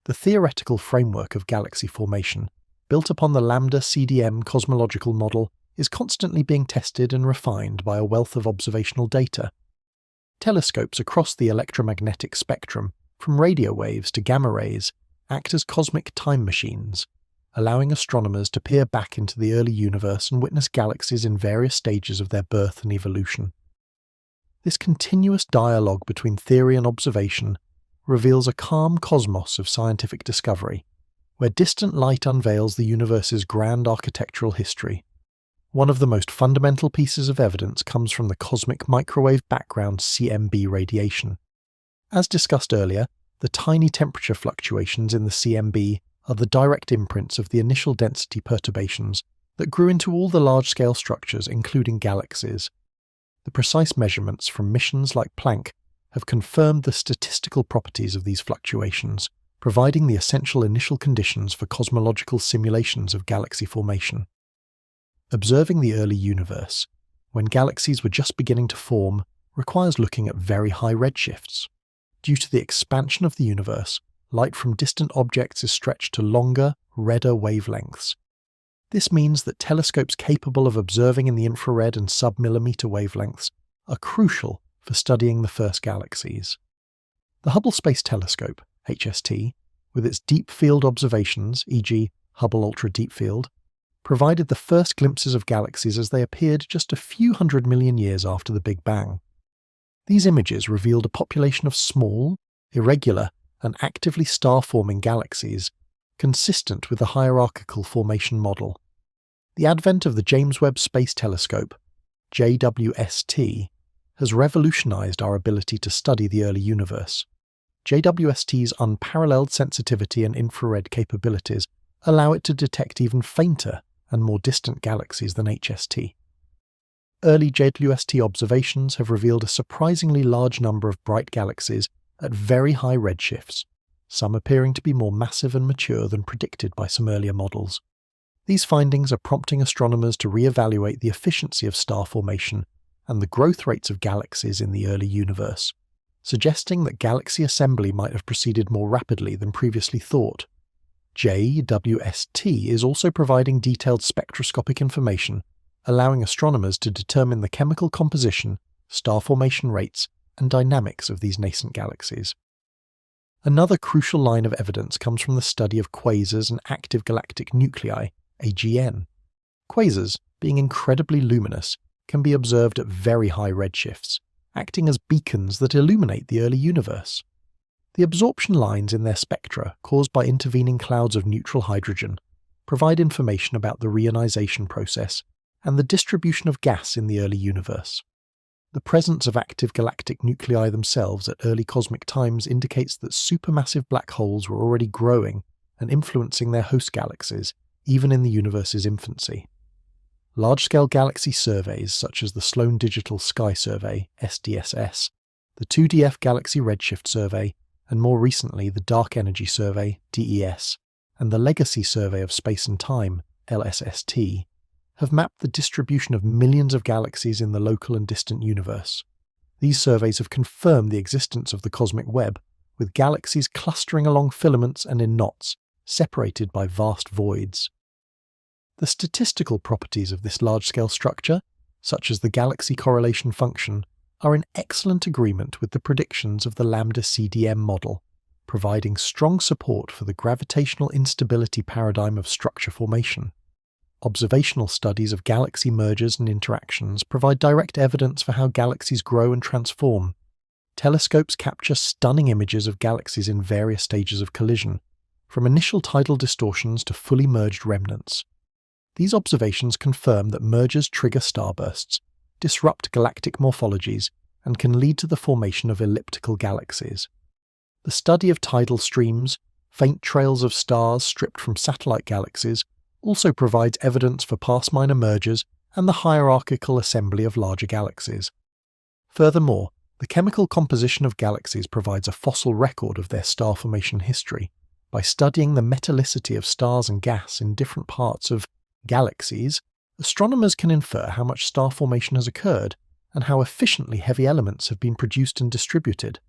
The theoretical framework of galaxy formation, built upon the lambda CDM cosmological model, is constantly being tested and refined by a wealth of observational data. Telescopes across the electromagnetic spectrum, from radio waves to gamma rays, act as cosmic time machines, allowing astronomers to peer back into the early universe and witness galaxies in various stages of their birth and evolution. This continuous dialogue between theory and observation reveals a calm cosmos of scientific discovery, where distant light unveils the universe's grand architectural history. One of the most fundamental pieces of evidence comes from the cosmic microwave background CMB radiation. As discussed earlier, the tiny temperature fluctuations in the CMB are the direct imprints of the initial density perturbations that grew into all the large-scale structures, including galaxies. The precise measurements from missions like Planck have confirmed the statistical properties of these fluctuations, providing the essential initial conditions for cosmological simulations of galaxy formation. Observing the early universe, when galaxies were just beginning to form, requires looking at very high redshifts. Due to the expansion of the universe, light from distant objects is stretched to longer, redder wavelengths. This means that telescopes capable of observing in the infrared and sub-millimeter wavelengths are crucial for studying the first galaxies. The Hubble Space Telescope, HST, with its deep field observations, e.g. Hubble Ultra Deep Field, provided the first glimpses of galaxies as they appeared just a few 100 million years after the Big Bang. These images revealed a population of small, irregular, and actively star-forming galaxies, consistent with the hierarchical formation model. The advent of the James Webb Space Telescope, JWST, has revolutionized our ability to study the early universe. JWST's unparalleled sensitivity and infrared capabilities allow it to detect even fainter and more distant galaxies than HST. Early JWST observations have revealed a surprisingly large number of bright galaxies at very high redshifts, some appearing to be more massive and mature than predicted by some earlier models. These findings are prompting astronomers to re-evaluate the efficiency of star formation and the growth rates of galaxies in the early universe, suggesting that galaxy assembly might have proceeded more rapidly than previously thought. JWST is also providing detailed spectroscopic information, allowing astronomers to determine the chemical composition, star formation rates, and dynamics of these nascent galaxies. Another crucial line of evidence comes from the study of quasars and active galactic nuclei, AGN. Quasars, being incredibly luminous, can be observed at very high redshifts, acting as beacons that illuminate the early universe. The absorption lines in their spectra, caused by intervening clouds of neutral hydrogen, provide information about the reionization process and the distribution of gas in the early universe. The presence of active galactic nuclei themselves at early cosmic times indicates that supermassive black holes were already growing and influencing their host galaxies, even in the universe's infancy. Large-scale galaxy surveys such as the Sloan Digital Sky Survey, SDSS, the 2DF Galaxy Redshift Survey, and more recently the Dark Energy Survey, DES, and the Legacy Survey of Space and Time, LSST, have mapped the distribution of millions of galaxies in the local and distant universe. These surveys have confirmed the existence of the cosmic web, with galaxies clustering along filaments and in knots, separated by vast voids. The statistical properties of this large-scale structure, such as the galaxy correlation function, are in excellent agreement with the predictions of the lambda CDM model, providing strong support for the gravitational instability paradigm of structure formation. Observational studies of galaxy mergers and interactions provide direct evidence for how galaxies grow and transform. Telescopes capture stunning images of galaxies in various stages of collision, from initial tidal distortions to fully merged remnants. These observations confirm that mergers trigger starbursts, disrupt galactic morphologies, and can lead to the formation of elliptical galaxies. The study of tidal streams, faint trails of stars stripped from satellite galaxies, also provides evidence for past minor mergers and the hierarchical assembly of larger galaxies. Furthermore, the chemical composition of galaxies provides a fossil record of their star formation history. By studying the metallicity of stars and gas in different parts of galaxies, astronomers can infer how much star formation has occurred and how efficiently heavy elements have been produced and distributed.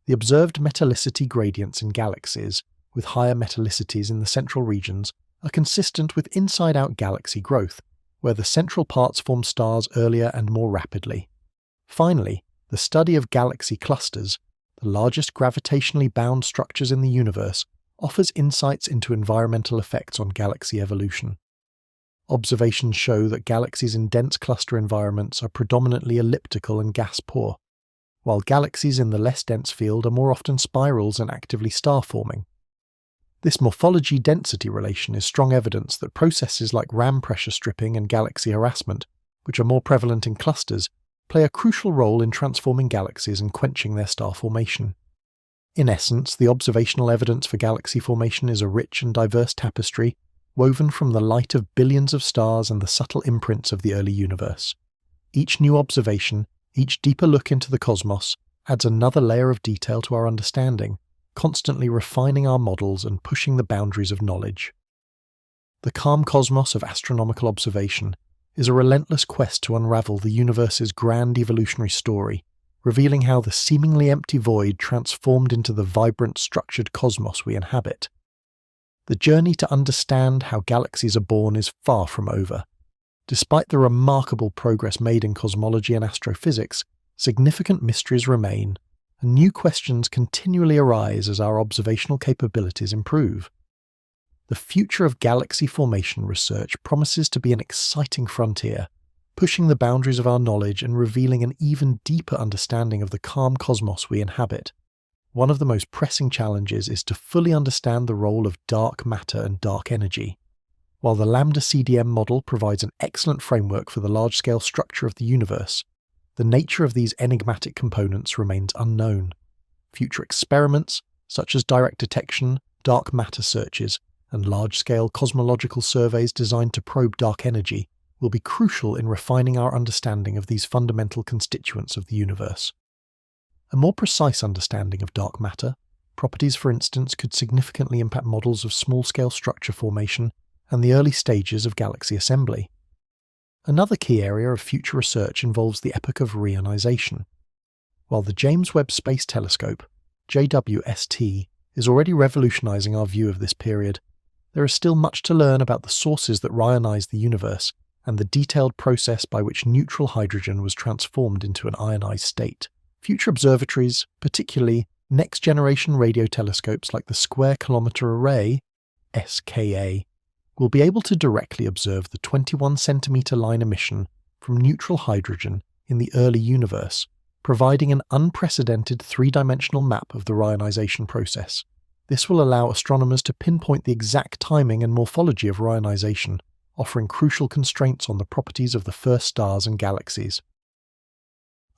The observed metallicity gradients in galaxies, with higher metallicities in the central regions, are consistent with inside-out galaxy growth, where the central parts form stars earlier and more rapidly. Finally, the study of galaxy clusters, the largest gravitationally bound structures in the universe, offers insights into environmental effects on galaxy evolution. Observations show that galaxies in dense cluster environments are predominantly elliptical and gas-poor, while galaxies in the less dense field are more often spirals and actively star-forming. This morphology-density relation is strong evidence that processes like ram pressure stripping and galaxy harassment, which are more prevalent in clusters, play a crucial role in transforming galaxies and quenching their star formation. In essence, the observational evidence for galaxy formation is a rich and diverse tapestry, woven from the light of billions of stars and the subtle imprints of the early universe. Each new observation, each deeper look into the cosmos, adds another layer of detail to our understanding, constantly refining our models and pushing the boundaries of knowledge. The calm cosmos of astronomical observation is a relentless quest to unravel the universe's grand evolutionary story, revealing how the seemingly empty void transformed into the vibrant, structured cosmos we inhabit. The journey to understand how galaxies are born is far from over. Despite the remarkable progress made in cosmology and astrophysics, significant mysteries remain, and new questions continually arise as our observational capabilities improve. The future of galaxy formation research promises to be an exciting frontier, pushing the boundaries of our knowledge and revealing an even deeper understanding of the calm cosmos we inhabit. One of the most pressing challenges is to fully understand the role of dark matter and dark energy. While the lambda CDM model provides an excellent framework for the large-scale structure of the universe, the nature of these enigmatic components remains unknown. Future experiments, such as direct detection, dark matter searches, and large-scale cosmological surveys designed to probe dark energy, will be crucial in refining our understanding of these fundamental constituents of the universe. A more precise understanding of dark matter properties, for instance, could significantly impact models of small-scale structure formation and the early stages of galaxy assembly. Another key area of future research involves the epoch of reionization. While the James Webb Space Telescope, JWST, is already revolutionizing our view of this period, there is still much to learn about the sources that ionize the universe and the detailed process by which neutral hydrogen was transformed into an ionized state. Future observatories, particularly next-generation radio telescopes like the Square Kilometre Array, SKA, will be able to directly observe the 21-centimetre line emission from neutral hydrogen in the early universe, providing an unprecedented three-dimensional map of the reionization process. This will allow astronomers to pinpoint the exact timing and morphology of reionization, offering crucial constraints on the properties of the first stars and galaxies.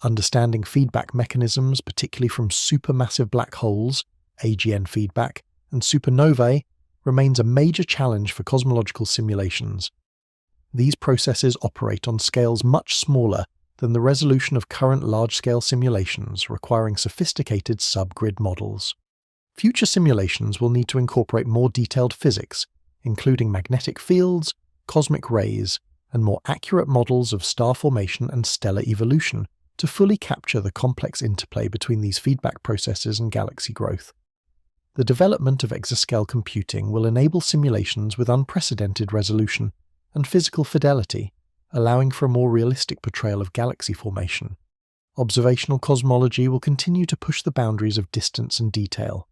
Understanding feedback mechanisms, particularly from supermassive black holes, AGN feedback, and supernovae, remains a major challenge for cosmological simulations. These processes operate on scales much smaller than the resolution of current large-scale simulations, requiring sophisticated subgrid models. Future simulations will need to incorporate more detailed physics, including magnetic fields, cosmic rays, and more accurate models of star formation and stellar evolution to fully capture the complex interplay between these feedback processes and galaxy growth. The development of exascale computing will enable simulations with unprecedented resolution and physical fidelity, allowing for a more realistic portrayal of galaxy formation. Observational cosmology will continue to push the boundaries of distance and detail.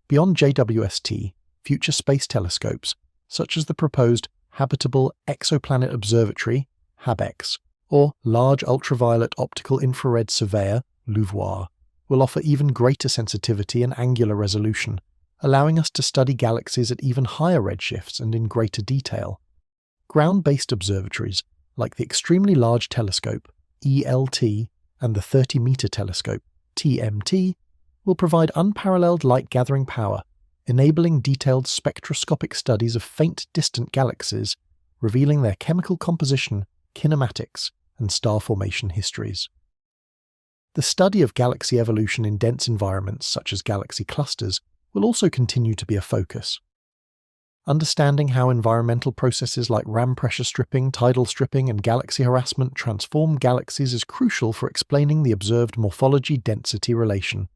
Beyond JWST, future space telescopes, such as the proposed Habitable Exoplanet Observatory, HABEX, or Large Ultraviolet Optical Infrared Surveyor, LUVOIR, will offer even greater sensitivity and angular resolution, allowing us to study galaxies at even higher redshifts and in greater detail. Ground-based observatories, like the Extremely Large Telescope, ELT, and the 30-meter telescope, TMT, will provide unparalleled light-gathering power, enabling detailed spectroscopic studies of faint distant galaxies, revealing their chemical composition, kinematics, and star formation histories. The study of galaxy evolution in dense environments such as galaxy clusters will also continue to be a focus. Understanding how environmental processes like ram pressure stripping, tidal stripping, and galaxy harassment transform galaxies is crucial for explaining the observed morphology-density relation.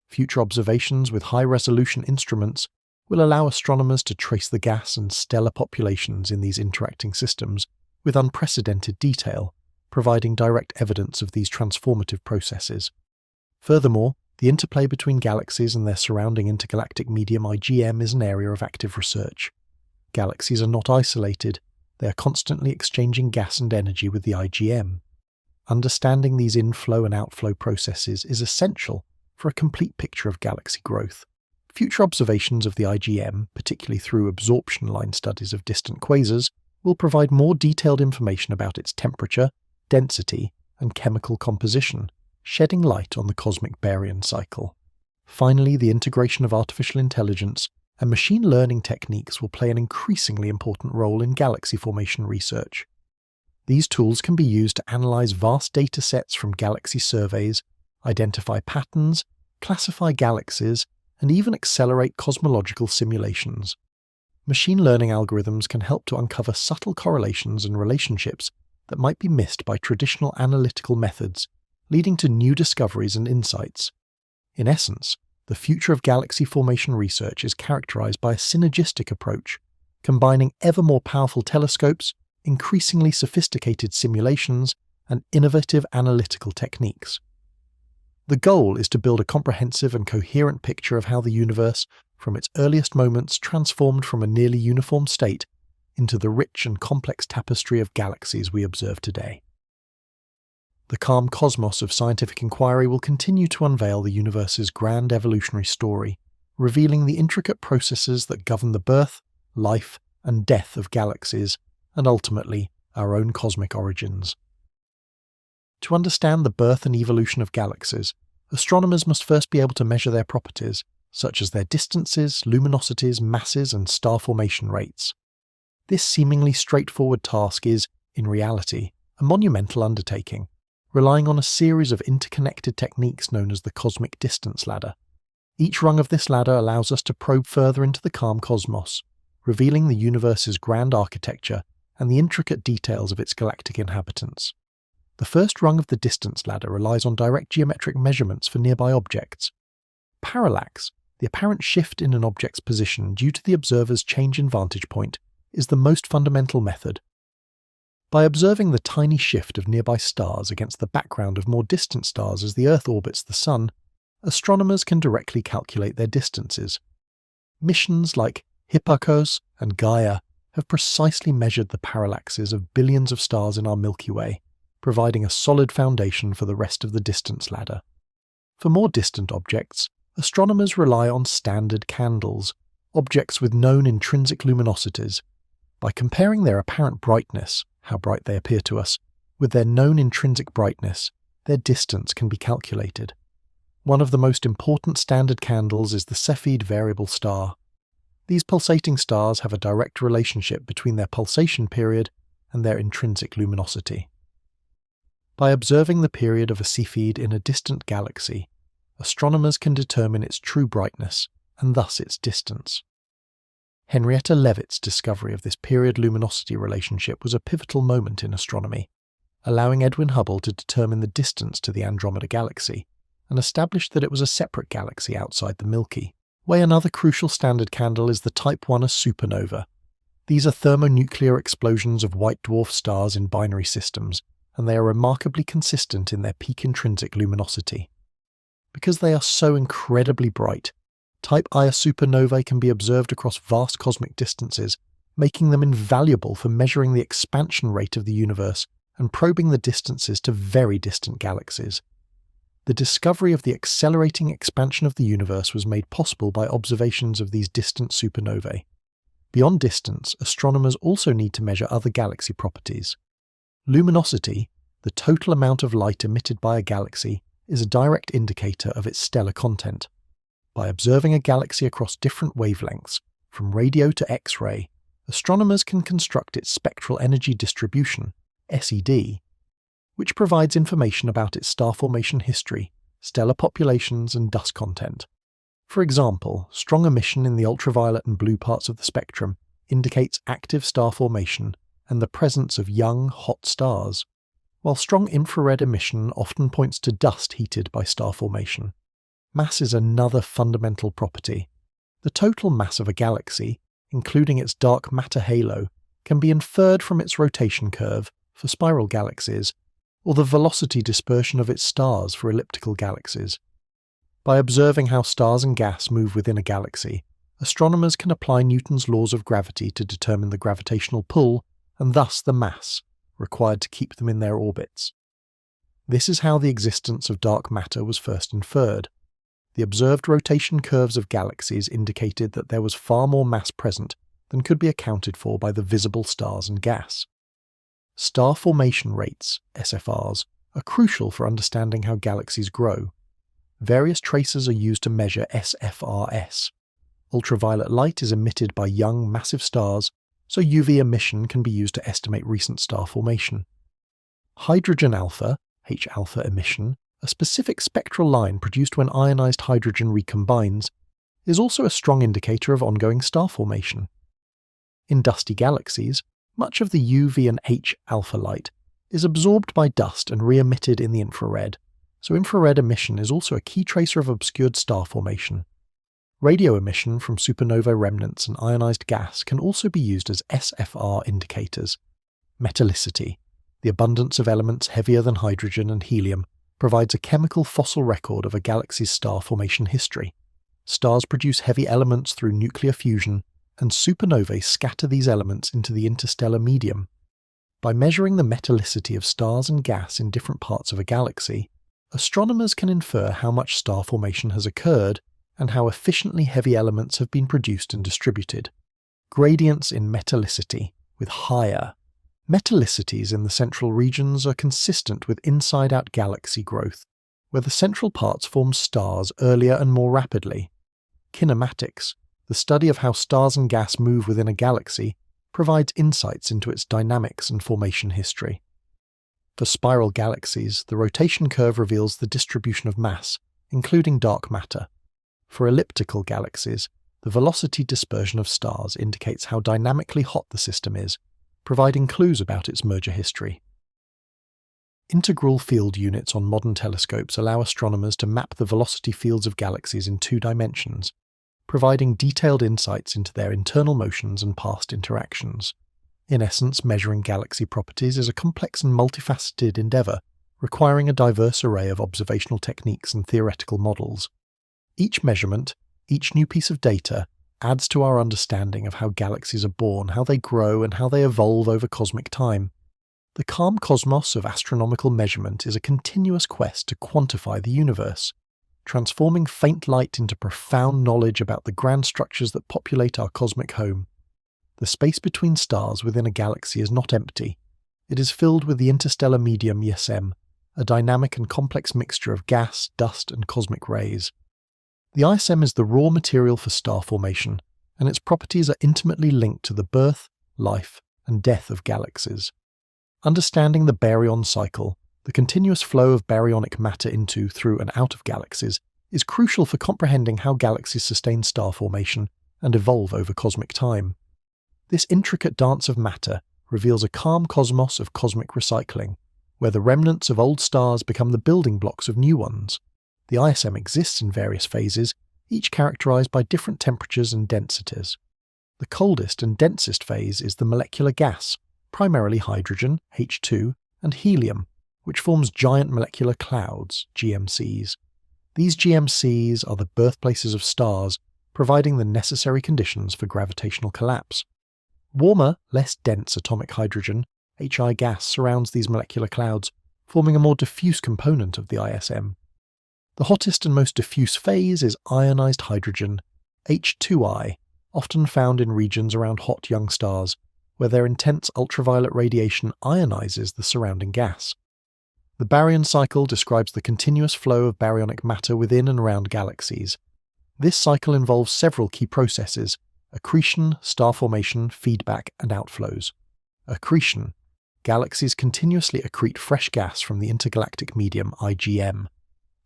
Future observations with high-resolution instruments will allow astronomers to trace the gas and stellar populations in these interacting systems with unprecedented detail, providing direct evidence of these transformative processes. Furthermore, the interplay between galaxies and their surrounding intergalactic medium IgM is an area of active research. Galaxies are not isolated, they are constantly exchanging gas and energy with the IgM. Understanding these inflow and outflow processes is essential for a complete picture of galaxy growth. Future observations of the IgM, particularly through absorption line studies of distant quasars, will provide more detailed information about its temperature, density, and chemical composition, shedding light on the cosmic baryon cycle. Finally, the integration of artificial intelligence and machine learning techniques will play an increasingly important role in galaxy formation research. These tools can be used to analyze vast data sets from galaxy surveys, identify patterns, classify galaxies, and even accelerate cosmological simulations. Machine learning algorithms can help to uncover subtle correlations and relationships that might be missed by traditional analytical methods, leading to new discoveries and insights. In essence, the future of galaxy formation research is characterized by a synergistic approach, combining ever more powerful telescopes, increasingly sophisticated simulations, and innovative analytical techniques. The goal is to build a comprehensive and coherent picture of how the universe, from its earliest moments, transformed from a nearly uniform state into the rich and complex tapestry of galaxies we observe today. The calm cosmos of scientific inquiry will continue to unveil the universe's grand evolutionary story, revealing the intricate processes that govern the birth, life, and death of galaxies, and ultimately, our own cosmic origins. To understand the birth and evolution of galaxies, astronomers must first be able to measure their properties, such as their distances, luminosities, masses, and star formation rates. This seemingly straightforward task is, in reality, a monumental undertaking, relying on a series of interconnected techniques known as the cosmic distance ladder. Each rung of this ladder allows us to probe further into the calm cosmos, revealing the universe's grand architecture and the intricate details of its galactic inhabitants. The first rung of the distance ladder relies on direct geometric measurements for nearby objects. Parallax, the apparent shift in an object's position due to the observer's change in vantage point, is the most fundamental method. By observing the tiny shift of nearby stars against the background of more distant stars as the Earth orbits the Sun, astronomers can directly calculate their distances. Missions like Hipparcos and Gaia have precisely measured the parallaxes of billions of stars in our Milky Way, providing a solid foundation for the rest of the distance ladder. For more distant objects, astronomers rely on standard candles, objects with known intrinsic luminosities. By comparing their apparent brightness, how bright they appear to us, with their known intrinsic brightness, their distance can be calculated. One of the most important standard candles is the Cepheid variable star. These pulsating stars have a direct relationship between their pulsation period and their intrinsic luminosity. By observing the period of a Cepheid in a distant galaxy, astronomers can determine its true brightness and thus its distance. Henrietta Leavitt's discovery of this period-luminosity relationship was a pivotal moment in astronomy, allowing Edwin Hubble to determine the distance to the Andromeda Galaxy and establish that it was a separate galaxy outside the Milky Way. Another crucial standard candle is the Type 1a supernova. These are thermonuclear explosions of white dwarf stars in binary systems, and they are remarkably consistent in their peak intrinsic luminosity. Because they are so incredibly bright, Type Ia supernovae can be observed across vast cosmic distances, making them invaluable for measuring the expansion rate of the universe and probing the distances to very distant galaxies. The discovery of the accelerating expansion of the universe was made possible by observations of these distant supernovae. Beyond distance, astronomers also need to measure other galaxy properties. Luminosity, the total amount of light emitted by a galaxy, is a direct indicator of its stellar content. By observing a galaxy across different wavelengths, from radio to X-ray, astronomers can construct its spectral energy distribution, SED, which provides information about its star formation history, stellar populations, and dust content. For example, strong emission in the ultraviolet and blue parts of the spectrum indicates active star formation and the presence of young, hot stars, while strong infrared emission often points to dust heated by star formation. Mass is another fundamental property. The total mass of a galaxy, including its dark matter halo, can be inferred from its rotation curve for spiral galaxies, or the velocity dispersion of its stars for elliptical galaxies. By observing how stars and gas move within a galaxy, astronomers can apply Newton's laws of gravity to determine the gravitational pull and thus the mass required to keep them in their orbits. This is how the existence of dark matter was first inferred. The observed rotation curves of galaxies indicated that there was far more mass present than could be accounted for by the visible stars and gas. Star formation rates, SFRs, are crucial for understanding how galaxies grow. Various tracers are used to measure SFRs. Ultraviolet light is emitted by young, massive stars, so UV emission can be used to estimate recent star formation. Hydrogen alpha, H-alpha emission, a specific spectral line produced when ionized hydrogen recombines, is also a strong indicator of ongoing star formation. In dusty galaxies, much of the UV and H-alpha light is absorbed by dust and re-emitted in the infrared, so infrared emission is also a key tracer of obscured star formation. Radio emission from supernova remnants and ionized gas can also be used as SFR indicators. Metallicity, the abundance of elements heavier than hydrogen and helium, provides a chemical fossil record of a galaxy's star formation history. Stars produce heavy elements through nuclear fusion, and supernovae scatter these elements into the interstellar medium. By measuring the metallicity of stars and gas in different parts of a galaxy, astronomers can infer how much star formation has occurred and how efficiently heavy elements have been produced and distributed. Gradients in metallicity, with higher metallicities in the central regions, are consistent with inside-out galaxy growth, where the central parts form stars earlier and more rapidly. Kinematics, the study of how stars and gas move within a galaxy, provides insights into its dynamics and formation history. For spiral galaxies, the rotation curve reveals the distribution of mass, including dark matter. For elliptical galaxies, the velocity dispersion of stars indicates how dynamically hot the system is, providing clues about its merger history. Integral field units on modern telescopes allow astronomers to map the velocity fields of galaxies in 2 dimensions, providing detailed insights into their internal motions and past interactions. In essence, measuring galaxy properties is a complex and multifaceted endeavour, requiring a diverse array of observational techniques and theoretical models. Each measurement, each new piece of data, adds to our understanding of how galaxies are born, how they grow, and how they evolve over cosmic time. The calm cosmos of astronomical measurement is a continuous quest to quantify the universe, transforming faint light into profound knowledge about the grand structures that populate our cosmic home. The space between stars within a galaxy is not empty. It is filled with the interstellar medium ISM, a dynamic and complex mixture of gas, dust, and cosmic rays. The ISM is the raw material for star formation, and its properties are intimately linked to the birth, life, and death of galaxies. Understanding the baryon cycle, the continuous flow of baryonic matter into, through, and out of galaxies, is crucial for comprehending how galaxies sustain star formation and evolve over cosmic time. This intricate dance of matter reveals a calm cosmos of cosmic recycling, where the remnants of old stars become the building blocks of new ones. The ISM exists in various phases, each characterized by different temperatures and densities. The coldest and densest phase is the molecular gas, primarily hydrogen, H2, and helium, which forms giant molecular clouds, GMCs. These GMCs are the birthplaces of stars, providing the necessary conditions for gravitational collapse. Warmer, less dense atomic hydrogen, Hi gas, surrounds these molecular clouds, forming a more diffuse component of the ISM. The hottest and most diffuse phase is ionized hydrogen, H2I, often found in regions around hot young stars, where their intense ultraviolet radiation ionizes the surrounding gas. The baryon cycle describes the continuous flow of baryonic matter within and around galaxies. This cycle involves several key processes: accretion, star formation, feedback, and outflows. Accretion. Galaxies continuously accrete fresh gas from the intergalactic medium IgM,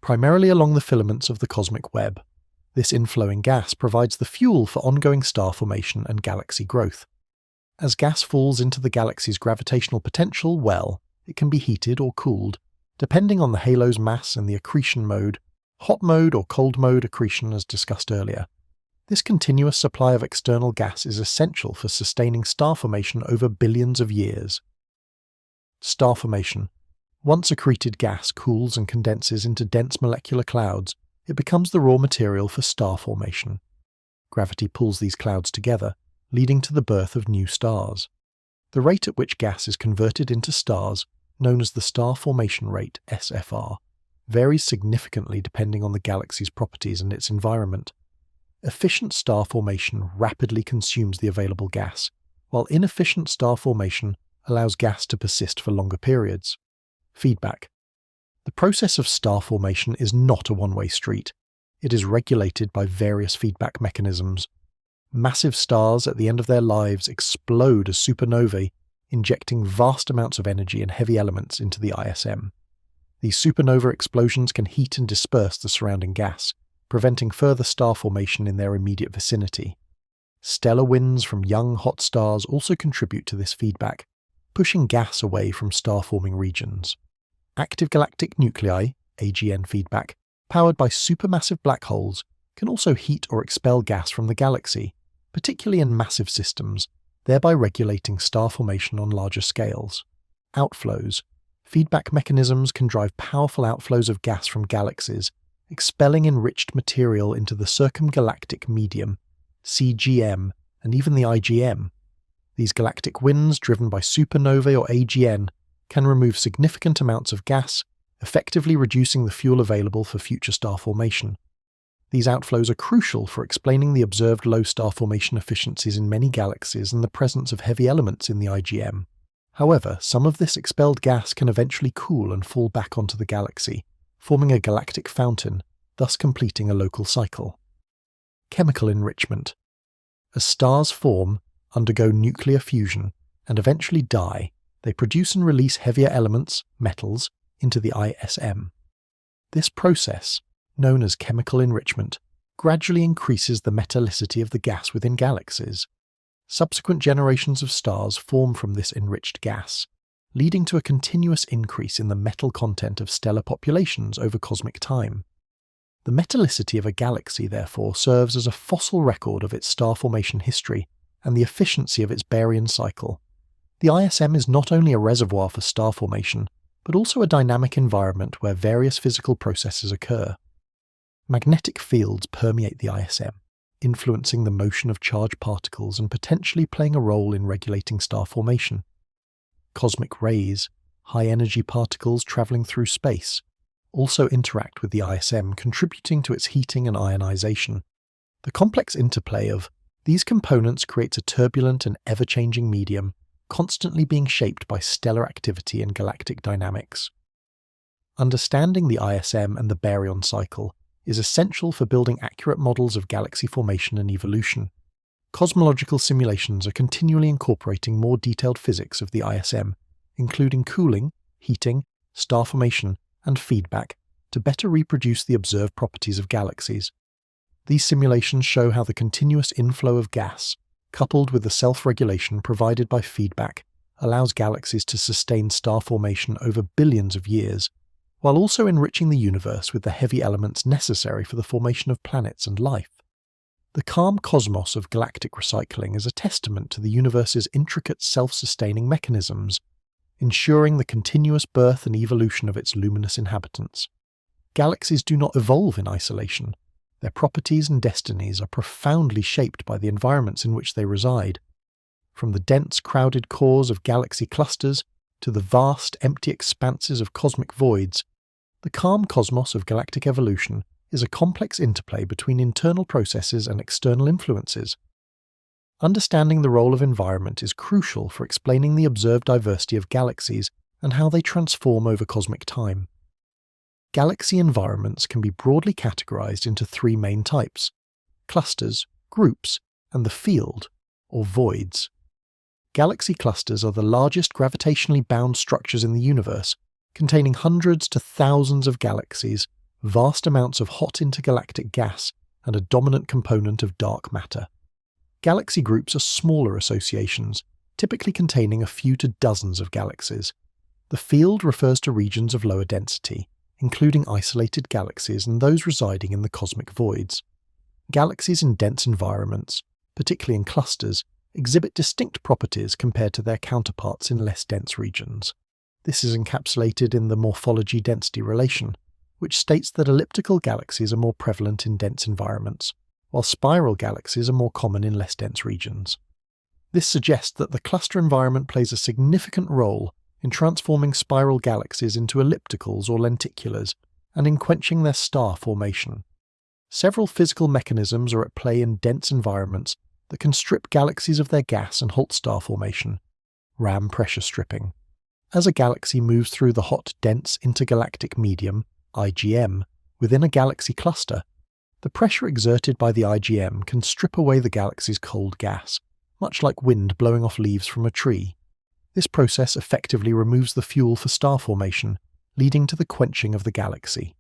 primarily along the filaments of the cosmic web. This inflowing gas provides the fuel for ongoing star formation and galaxy growth. As gas falls into the galaxy's gravitational potential, it can be heated or cooled, depending on the halo's mass and the accretion mode, hot mode or cold mode accretion as discussed earlier. This continuous supply of external gas is essential for sustaining star formation over billions of years. Star formation. Once accreted gas cools and condenses into dense molecular clouds, it becomes the raw material for star formation. Gravity pulls these clouds together, leading to the birth of new stars. The rate at which gas is converted into stars, known as the star formation rate, SFR, varies significantly depending on the galaxy's properties and its environment. Efficient star formation rapidly consumes the available gas, while inefficient star formation allows gas to persist for longer periods. Feedback. The process of star formation is not a one-way street. It is regulated by various feedback mechanisms. Massive stars at the end of their lives explode as supernovae, injecting vast amounts of energy and heavy elements into the ISM. These supernova explosions can heat and disperse the surrounding gas, preventing further star formation in their immediate vicinity. Stellar winds from young hot stars also contribute to this feedback, pushing gas away from star-forming regions. Active galactic nuclei, AGN feedback, powered by supermassive black holes, can also heat or expel gas from the galaxy, particularly in massive systems, thereby regulating star formation on larger scales. Outflows. Feedback mechanisms can drive powerful outflows of gas from galaxies, expelling enriched material into the circumgalactic medium, CGM, and even the IgM. These galactic winds, driven by supernovae or AGN, can remove significant amounts of gas, effectively reducing the fuel available for future star formation. These outflows are crucial for explaining the observed low star formation efficiencies in many galaxies and the presence of heavy elements in the IgM. However, some of this expelled gas can eventually cool and fall back onto the galaxy, forming a galactic fountain, thus completing a local cycle. Chemical enrichment. As stars form, undergo nuclear fusion, and eventually die, they produce and release heavier elements, metals, into the ISM. This process, known as chemical enrichment, gradually increases the metallicity of the gas within galaxies. Subsequent generations of stars form from this enriched gas, leading to a continuous increase in the metal content of stellar populations over cosmic time. The metallicity of a galaxy, therefore, serves as a fossil record of its star formation history and the efficiency of its baryon cycle. The ISM is not only a reservoir for star formation, but also a dynamic environment where various physical processes occur. Magnetic fields permeate the ISM, influencing the motion of charged particles and potentially playing a role in regulating star formation. Cosmic rays, high-energy particles traveling through space, also interact with the ISM, contributing to its heating and ionization. The complex interplay of these components creates a turbulent and ever-changing medium, constantly being shaped by stellar activity and galactic dynamics. Understanding the ISM and the baryon cycle is essential for building accurate models of galaxy formation and evolution. Cosmological simulations are continually incorporating more detailed physics of the ISM, including cooling, heating, star formation, and feedback, to better reproduce the observed properties of galaxies. These simulations show how the continuous inflow of gas, coupled with the self-regulation provided by feedback, allows galaxies to sustain star formation over billions of years, while also enriching the universe with the heavy elements necessary for the formation of planets and life. The calm cosmos of galactic recycling is a testament to the universe's intricate self-sustaining mechanisms, ensuring the continuous birth and evolution of its luminous inhabitants. Galaxies do not evolve in isolation. Their properties and destinies are profoundly shaped by the environments in which they reside. From the dense, crowded cores of galaxy clusters to the vast, empty expanses of cosmic voids, the calm cosmos of galactic evolution is a complex interplay between internal processes and external influences. Understanding the role of environment is crucial for explaining the observed diversity of galaxies and how they transform over cosmic time. Galaxy environments can be broadly categorized into three main types: clusters, groups, and the field, or voids. Galaxy clusters are the largest gravitationally bound structures in the universe, containing hundreds to thousands of galaxies, vast amounts of hot intergalactic gas, and a dominant component of dark matter. Galaxy groups are smaller associations, typically containing a few to dozens of galaxies. The field refers to regions of lower density, including isolated galaxies and those residing in the cosmic voids. Galaxies in dense environments, particularly in clusters, exhibit distinct properties compared to their counterparts in less dense regions. This is encapsulated in the morphology-density relation, which states that elliptical galaxies are more prevalent in dense environments, while spiral galaxies are more common in less dense regions. This suggests that the cluster environment plays a significant role in transforming spiral galaxies into ellipticals or lenticulars, and in quenching their star formation. Several physical mechanisms are at play in dense environments that can strip galaxies of their gas and halt star formation. Ram pressure stripping. As a galaxy moves through the hot, dense intergalactic medium, IgM, within a galaxy cluster, the pressure exerted by the IgM can strip away the galaxy's cold gas, much like wind blowing off leaves from a tree. This process effectively removes the fuel for star formation, leading to the quenching of the galaxy.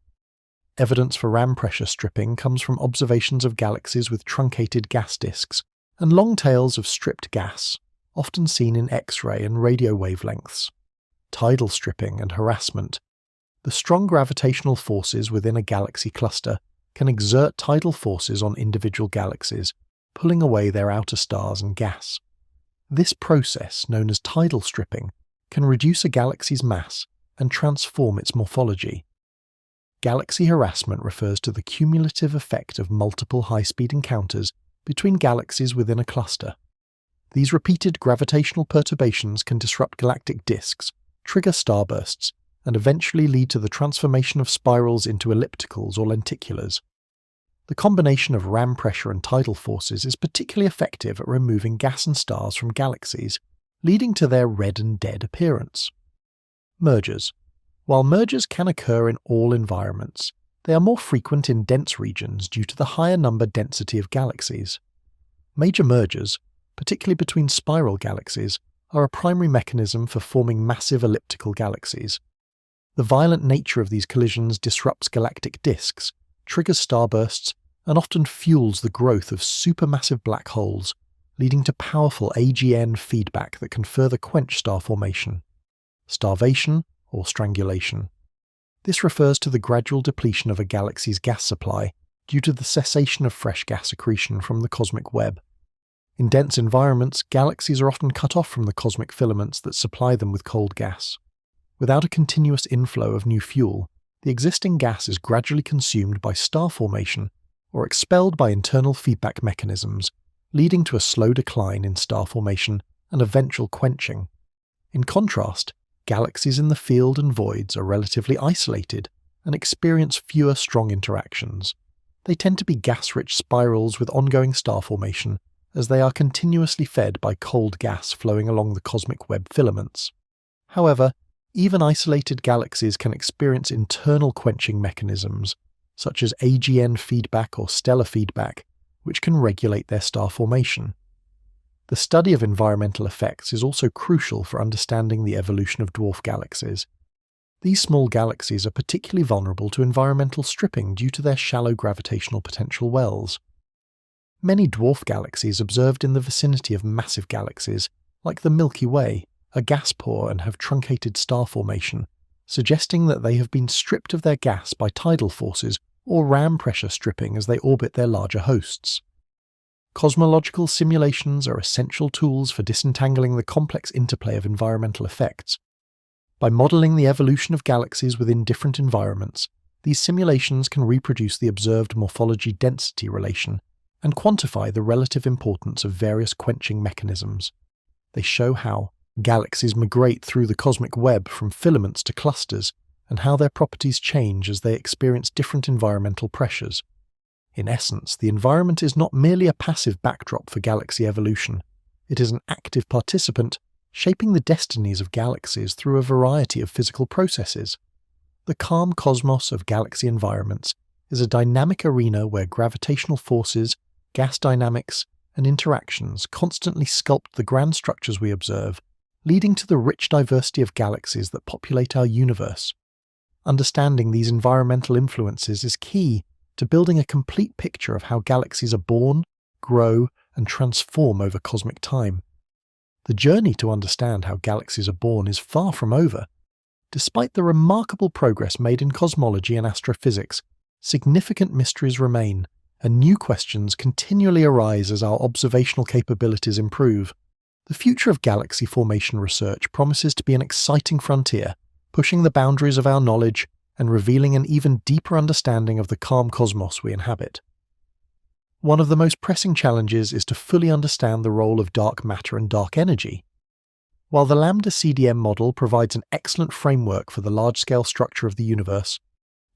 Evidence for ram pressure stripping comes from observations of galaxies with truncated gas disks and long tails of stripped gas, often seen in X-ray and radio wavelengths. Tidal stripping and harassment. The strong gravitational forces within a galaxy cluster can exert tidal forces on individual galaxies, pulling away their outer stars and gas. This process, known as tidal stripping, can reduce a galaxy's mass and transform its morphology. Galaxy harassment refers to the cumulative effect of multiple high-speed encounters between galaxies within a cluster. These repeated gravitational perturbations can disrupt galactic disks, trigger starbursts, and eventually lead to the transformation of spirals into ellipticals or lenticulars. The combination of ram pressure and tidal forces is particularly effective at removing gas and stars from galaxies, leading to their red and dead appearance. Mergers. While mergers can occur in all environments, they are more frequent in dense regions due to the higher number density of galaxies. Major mergers, particularly between spiral galaxies, are a primary mechanism for forming massive elliptical galaxies. The violent nature of these collisions disrupts galactic disks, triggers starbursts, and often fuels the growth of supermassive black holes, leading to powerful AGN feedback that can further quench star formation. Starvation or strangulation. This refers to the gradual depletion of a galaxy's gas supply due to the cessation of fresh gas accretion from the cosmic web. In dense environments, galaxies are often cut off from the cosmic filaments that supply them with cold gas. Without a continuous inflow of new fuel, the existing gas is gradually consumed by star formation or expelled by internal feedback mechanisms, leading to a slow decline in star formation and eventual quenching. In contrast, galaxies in the field and voids are relatively isolated and experience fewer strong interactions. They tend to be gas-rich spirals with ongoing star formation, as they are continuously fed by cold gas flowing along the cosmic web filaments. However, even isolated galaxies can experience internal quenching mechanisms, such as AGN feedback or stellar feedback, which can regulate their star formation. The study of environmental effects is also crucial for understanding the evolution of dwarf galaxies. These small galaxies are particularly vulnerable to environmental stripping due to their shallow gravitational potential wells. Many dwarf galaxies observed in the vicinity of massive galaxies, like the Milky Way, are gas poor and have truncated star formation, suggesting that they have been stripped of their gas by tidal forces or ram pressure stripping as they orbit their larger hosts. Cosmological simulations are essential tools for disentangling the complex interplay of environmental effects. By modelling the evolution of galaxies within different environments, these simulations can reproduce the observed morphology-density relation and quantify the relative importance of various quenching mechanisms. They show how galaxies migrate through the cosmic web from filaments to clusters, and how their properties change as they experience different environmental pressures. In essence, the environment is not merely a passive backdrop for galaxy evolution. It is an active participant, shaping the destinies of galaxies through a variety of physical processes. The calm cosmos of galaxy environments is a dynamic arena where gravitational forces, gas dynamics, and interactions constantly sculpt the grand structures we observe, leading to the rich diversity of galaxies that populate our universe. Understanding these environmental influences is key to building a complete picture of how galaxies are born, grow, and transform over cosmic time. The journey to understand how galaxies are born is far from over. Despite the remarkable progress made in cosmology and astrophysics, significant mysteries remain, and new questions continually arise as our observational capabilities improve. The future of galaxy formation research promises to be an exciting frontier, pushing the boundaries of our knowledge and revealing an even deeper understanding of the calm cosmos we inhabit. One of the most pressing challenges is to fully understand the role of dark matter and dark energy. While the Lambda CDM model provides an excellent framework for the large-scale structure of the universe,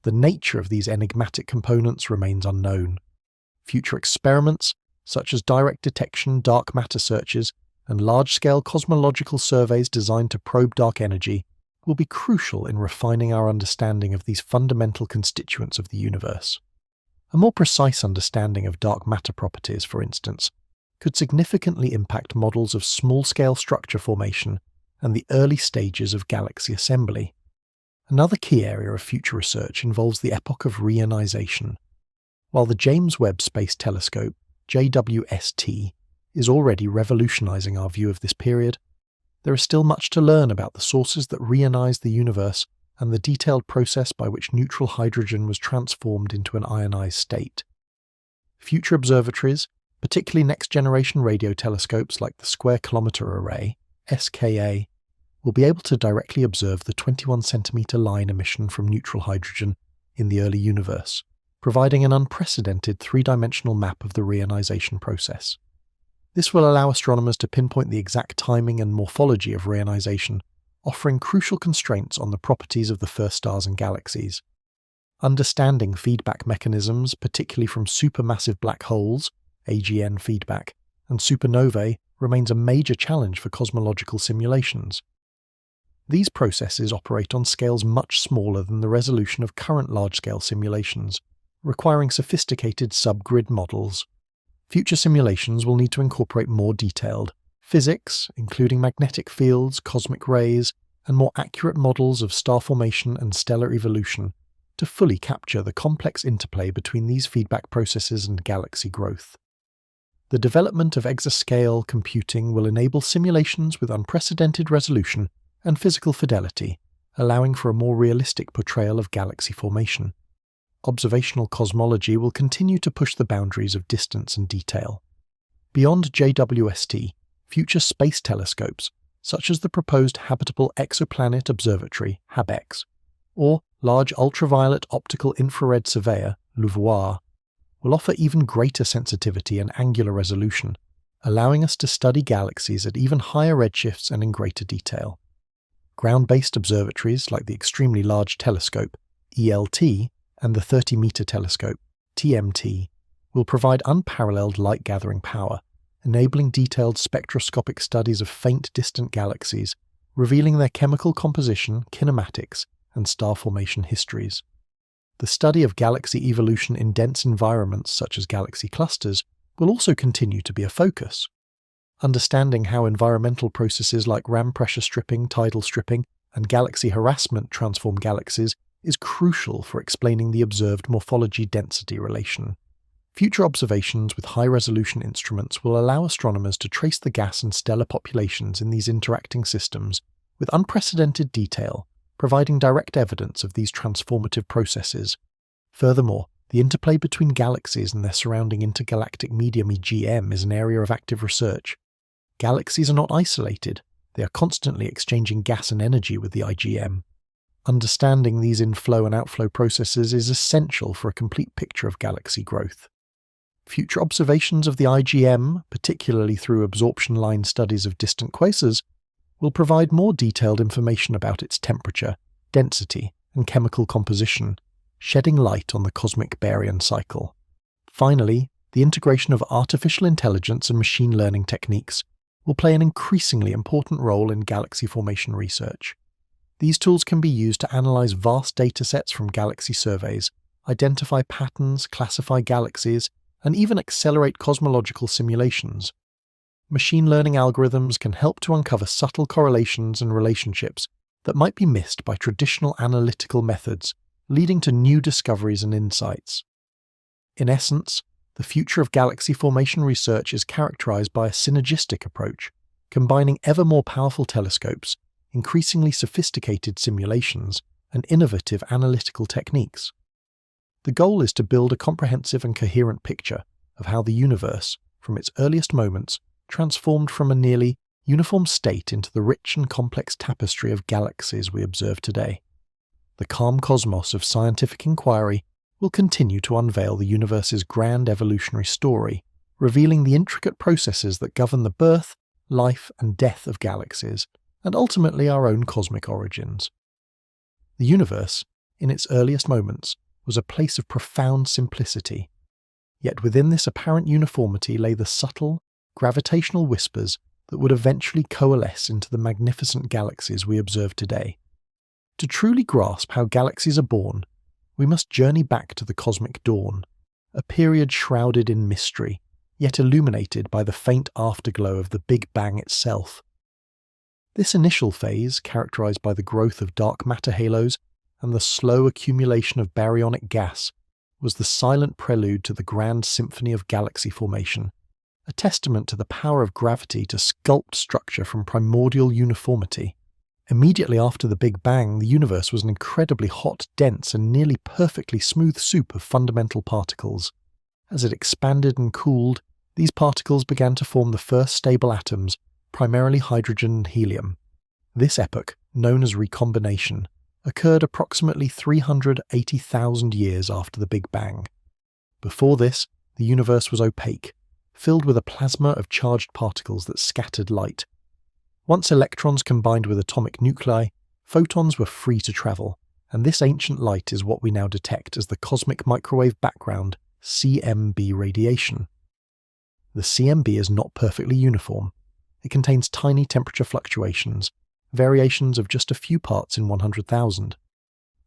the nature of these enigmatic components remains unknown. Future experiments, such as direct detection dark matter searches and large-scale cosmological surveys designed to probe dark energy, will be crucial in refining our understanding of these fundamental constituents of the universe. A more precise understanding of dark matter properties, for instance, could significantly impact models of small-scale structure formation and the early stages of galaxy assembly. Another key area of future research involves the epoch of reionization. While the James Webb Space Telescope, JWST, is already revolutionizing our view of this period, there is still much to learn about the sources that reionize the universe and the detailed process by which neutral hydrogen was transformed into an ionized state. Future observatories, particularly next-generation radio telescopes like the Square Kilometre Array, SKA, will be able to directly observe the 21-centimetre line emission from neutral hydrogen in the early universe, providing an unprecedented three-dimensional map of the reionization process. This will allow astronomers to pinpoint the exact timing and morphology of reionization, offering crucial constraints on the properties of the first stars and galaxies. Understanding feedback mechanisms, particularly from supermassive black holes, AGN feedback, and supernovae, remains a major challenge for cosmological simulations. These processes operate on scales much smaller than the resolution of current large-scale simulations, requiring sophisticated subgrid models. Future simulations will need to incorporate more detailed physics, including magnetic fields, cosmic rays, and more accurate models of star formation and stellar evolution, to fully capture the complex interplay between these feedback processes and galaxy growth. The development of exascale computing will enable simulations with unprecedented resolution and physical fidelity, allowing for a more realistic portrayal of galaxy formation. Observational cosmology will continue to push the boundaries of distance and detail. Beyond JWST, future space telescopes, such as the proposed Habitable Exoplanet Observatory, HABEX, or Large Ultraviolet Optical Infrared Surveyor, LUVOIR, will offer even greater sensitivity and angular resolution, allowing us to study galaxies at even higher redshifts and in greater detail. Ground-based observatories like the Extremely Large Telescope, ELT, and the 30-meter telescope, TMT, will provide unparalleled light-gathering power, enabling detailed spectroscopic studies of faint distant galaxies, revealing their chemical composition, kinematics, and star formation histories. The study of galaxy evolution in dense environments such as galaxy clusters will also continue to be a focus. Understanding how environmental processes like ram pressure stripping, tidal stripping, and galaxy harassment transform galaxies is crucial for explaining the observed morphology-density relation. Future observations with high-resolution instruments will allow astronomers to trace the gas and stellar populations in these interacting systems with unprecedented detail, providing direct evidence of these transformative processes. Furthermore, The interplay between galaxies and their surrounding intergalactic medium EGM is an area of active research. Galaxies are not isolated, they are constantly exchanging gas and energy with the IGM. Understanding these inflow and outflow processes is essential for a complete picture of galaxy growth. Future observations of the IGM, particularly through absorption line studies of distant quasars, will provide more detailed information about its temperature, density, and chemical composition, shedding light on the cosmic baryon cycle. Finally, the integration of artificial intelligence and machine learning techniques will play an increasingly important role in galaxy formation research. These tools can be used to analyze vast datasets from galaxy surveys, identify patterns, classify galaxies, and even accelerate cosmological simulations. Machine learning algorithms can help to uncover subtle correlations and relationships that might be missed by traditional analytical methods, leading to new discoveries and insights. In essence, the future of galaxy formation research is characterized by a synergistic approach, combining ever more powerful telescopes, increasingly sophisticated simulations, and innovative analytical techniques. The goal is to build a comprehensive and coherent picture of how the universe, from its earliest moments, transformed from a nearly uniform state into the rich and complex tapestry of galaxies we observe today. The calm cosmos of scientific inquiry will continue to unveil the universe's grand evolutionary story, revealing the intricate processes that govern the birth, life, and death of galaxies, and ultimately our own cosmic origins. The universe, in its earliest moments, was a place of profound simplicity. Yet within this apparent uniformity lay the subtle, gravitational whispers that would eventually coalesce into the magnificent galaxies we observe today. To truly grasp how galaxies are born, we must journey back to the cosmic dawn, a period shrouded in mystery, yet illuminated by the faint afterglow of the Big Bang itself. This initial phase, characterized by the growth of dark matter halos and the slow accumulation of baryonic gas, was the silent prelude to the grand symphony of galaxy formation, a testament to the power of gravity to sculpt structure from primordial uniformity. Immediately after the Big Bang, the universe was an incredibly hot, dense, and nearly perfectly smooth soup of fundamental particles. As it expanded and cooled, these particles began to form the first stable atoms, primarily hydrogen and helium. This epoch, known as recombination, occurred approximately 380,000 years after the Big Bang. Before this, the universe was opaque, filled with a plasma of charged particles that scattered light. Once electrons combined with atomic nuclei, photons were free to travel, and this ancient light is what we now detect as the cosmic microwave background, CMB radiation. The CMB is not perfectly uniform. It contains tiny temperature fluctuations, variations of just a few parts in 100,000.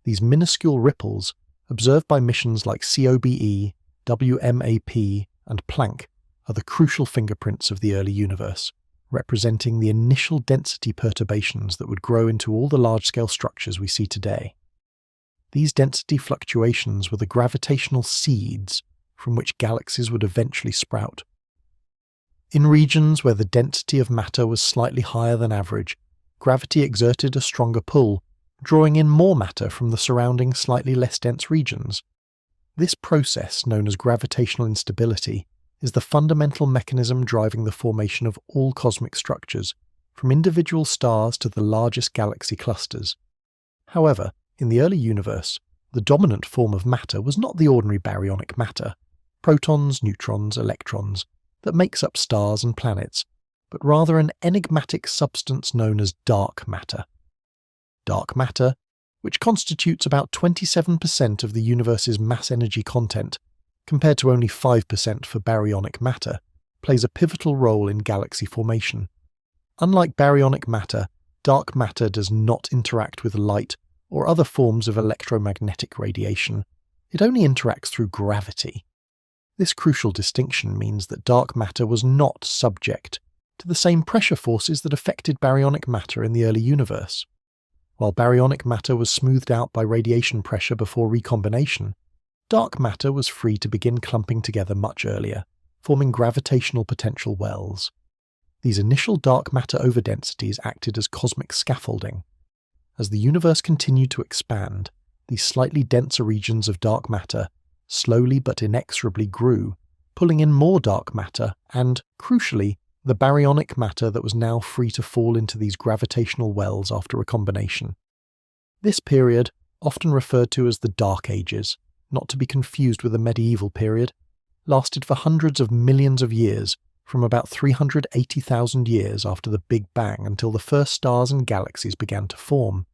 These minuscule ripples, observed by missions like COBE, WMAP, and Planck, are the crucial fingerprints of the early universe, representing the initial density perturbations that would grow into all the large-scale structures we see today. These density fluctuations were the gravitational seeds from which galaxies would eventually sprout. In regions where the density of matter was slightly higher than average, gravity exerted a stronger pull, drawing in more matter from the surrounding slightly less dense regions. This process, known as gravitational instability, is the fundamental mechanism driving the formation of all cosmic structures, from individual stars to the largest galaxy clusters. However, in the early universe, the dominant form of matter was not the ordinary baryonic matter, protons, neutrons, electrons, that makes up stars and planets, but rather an enigmatic substance known as dark matter. Dark matter, which constitutes about 27% of the universe's mass-energy content, compared to only 5% for baryonic matter, plays a pivotal role in galaxy formation. Unlike baryonic matter, dark matter does not interact with light or other forms of electromagnetic radiation. It only interacts through gravity. This crucial distinction means that dark matter was not subject to the same pressure forces that affected baryonic matter in the early universe. While baryonic matter was smoothed out by radiation pressure before recombination, dark matter was free to begin clumping together much earlier, forming gravitational potential wells. These initial dark matter overdensities acted as cosmic scaffolding. As the universe continued to expand, these slightly denser regions of dark matter slowly but inexorably grew, pulling in more dark matter and, crucially, the baryonic matter that was now free to fall into these gravitational wells after recombination. This period, often referred to as the Dark Ages, not to be confused with the medieval period, lasted for hundreds of millions of years, from about 380,000 years after the Big Bang until the first stars and galaxies began to form.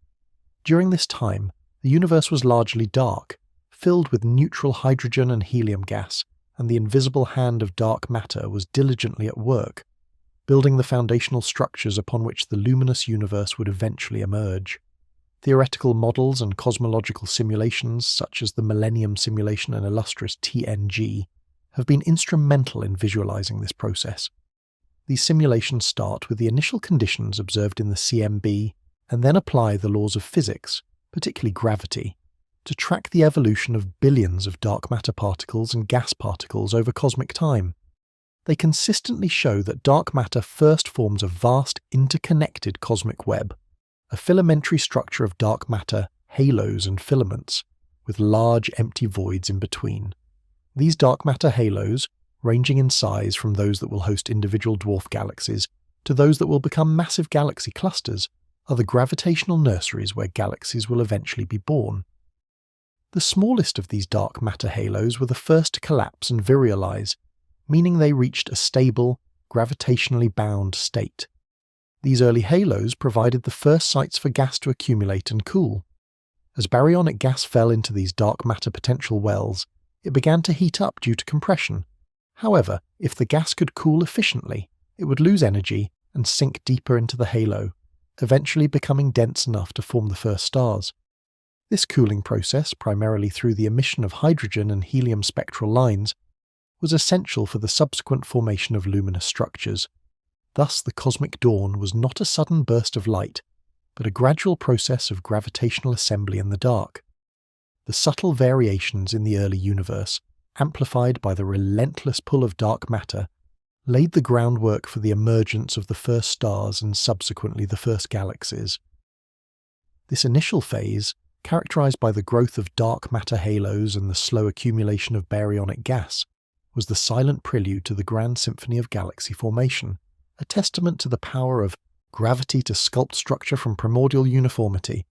During this time, the universe was largely dark, filled with neutral hydrogen and helium gas, and the invisible hand of dark matter was diligently at work, building the foundational structures upon which the luminous universe would eventually emerge. Theoretical models and cosmological simulations, such as the Millennium Simulation and illustrious TNG, have been instrumental in visualizing this process. These simulations start with the initial conditions observed in the CMB and then apply the laws of physics, particularly gravity, to track the evolution of billions of dark matter particles and gas particles over cosmic time. They consistently show that dark matter first forms a vast interconnected cosmic web, a filamentary structure of dark matter, halos and filaments, with large empty voids in between. These dark matter halos, ranging in size from those that will host individual dwarf galaxies to those that will become massive galaxy clusters, are the gravitational nurseries where galaxies will eventually be born. The smallest of these dark matter halos were the first to collapse and virialize, meaning they reached a stable, gravitationally bound state. These early halos provided the first sites for gas to accumulate and cool. As baryonic gas fell into these dark matter potential wells, it began to heat up due to compression. However, if the gas could cool efficiently, it would lose energy and sink deeper into the halo, eventually becoming dense enough to form the first stars. This cooling process, primarily through the emission of hydrogen and helium spectral lines, was essential for the subsequent formation of luminous structures. Thus, the cosmic dawn was not a sudden burst of light, but a gradual process of gravitational assembly in the dark. The subtle variations in the early universe, amplified by the relentless pull of dark matter, laid the groundwork for the emergence of the first stars and subsequently the first galaxies. This initial phase, characterized by the growth of dark matter halos and the slow accumulation of baryonic gas, was the silent prelude to the grand symphony of galaxy formation, a testament to the power of gravity to sculpt structure from primordial uniformity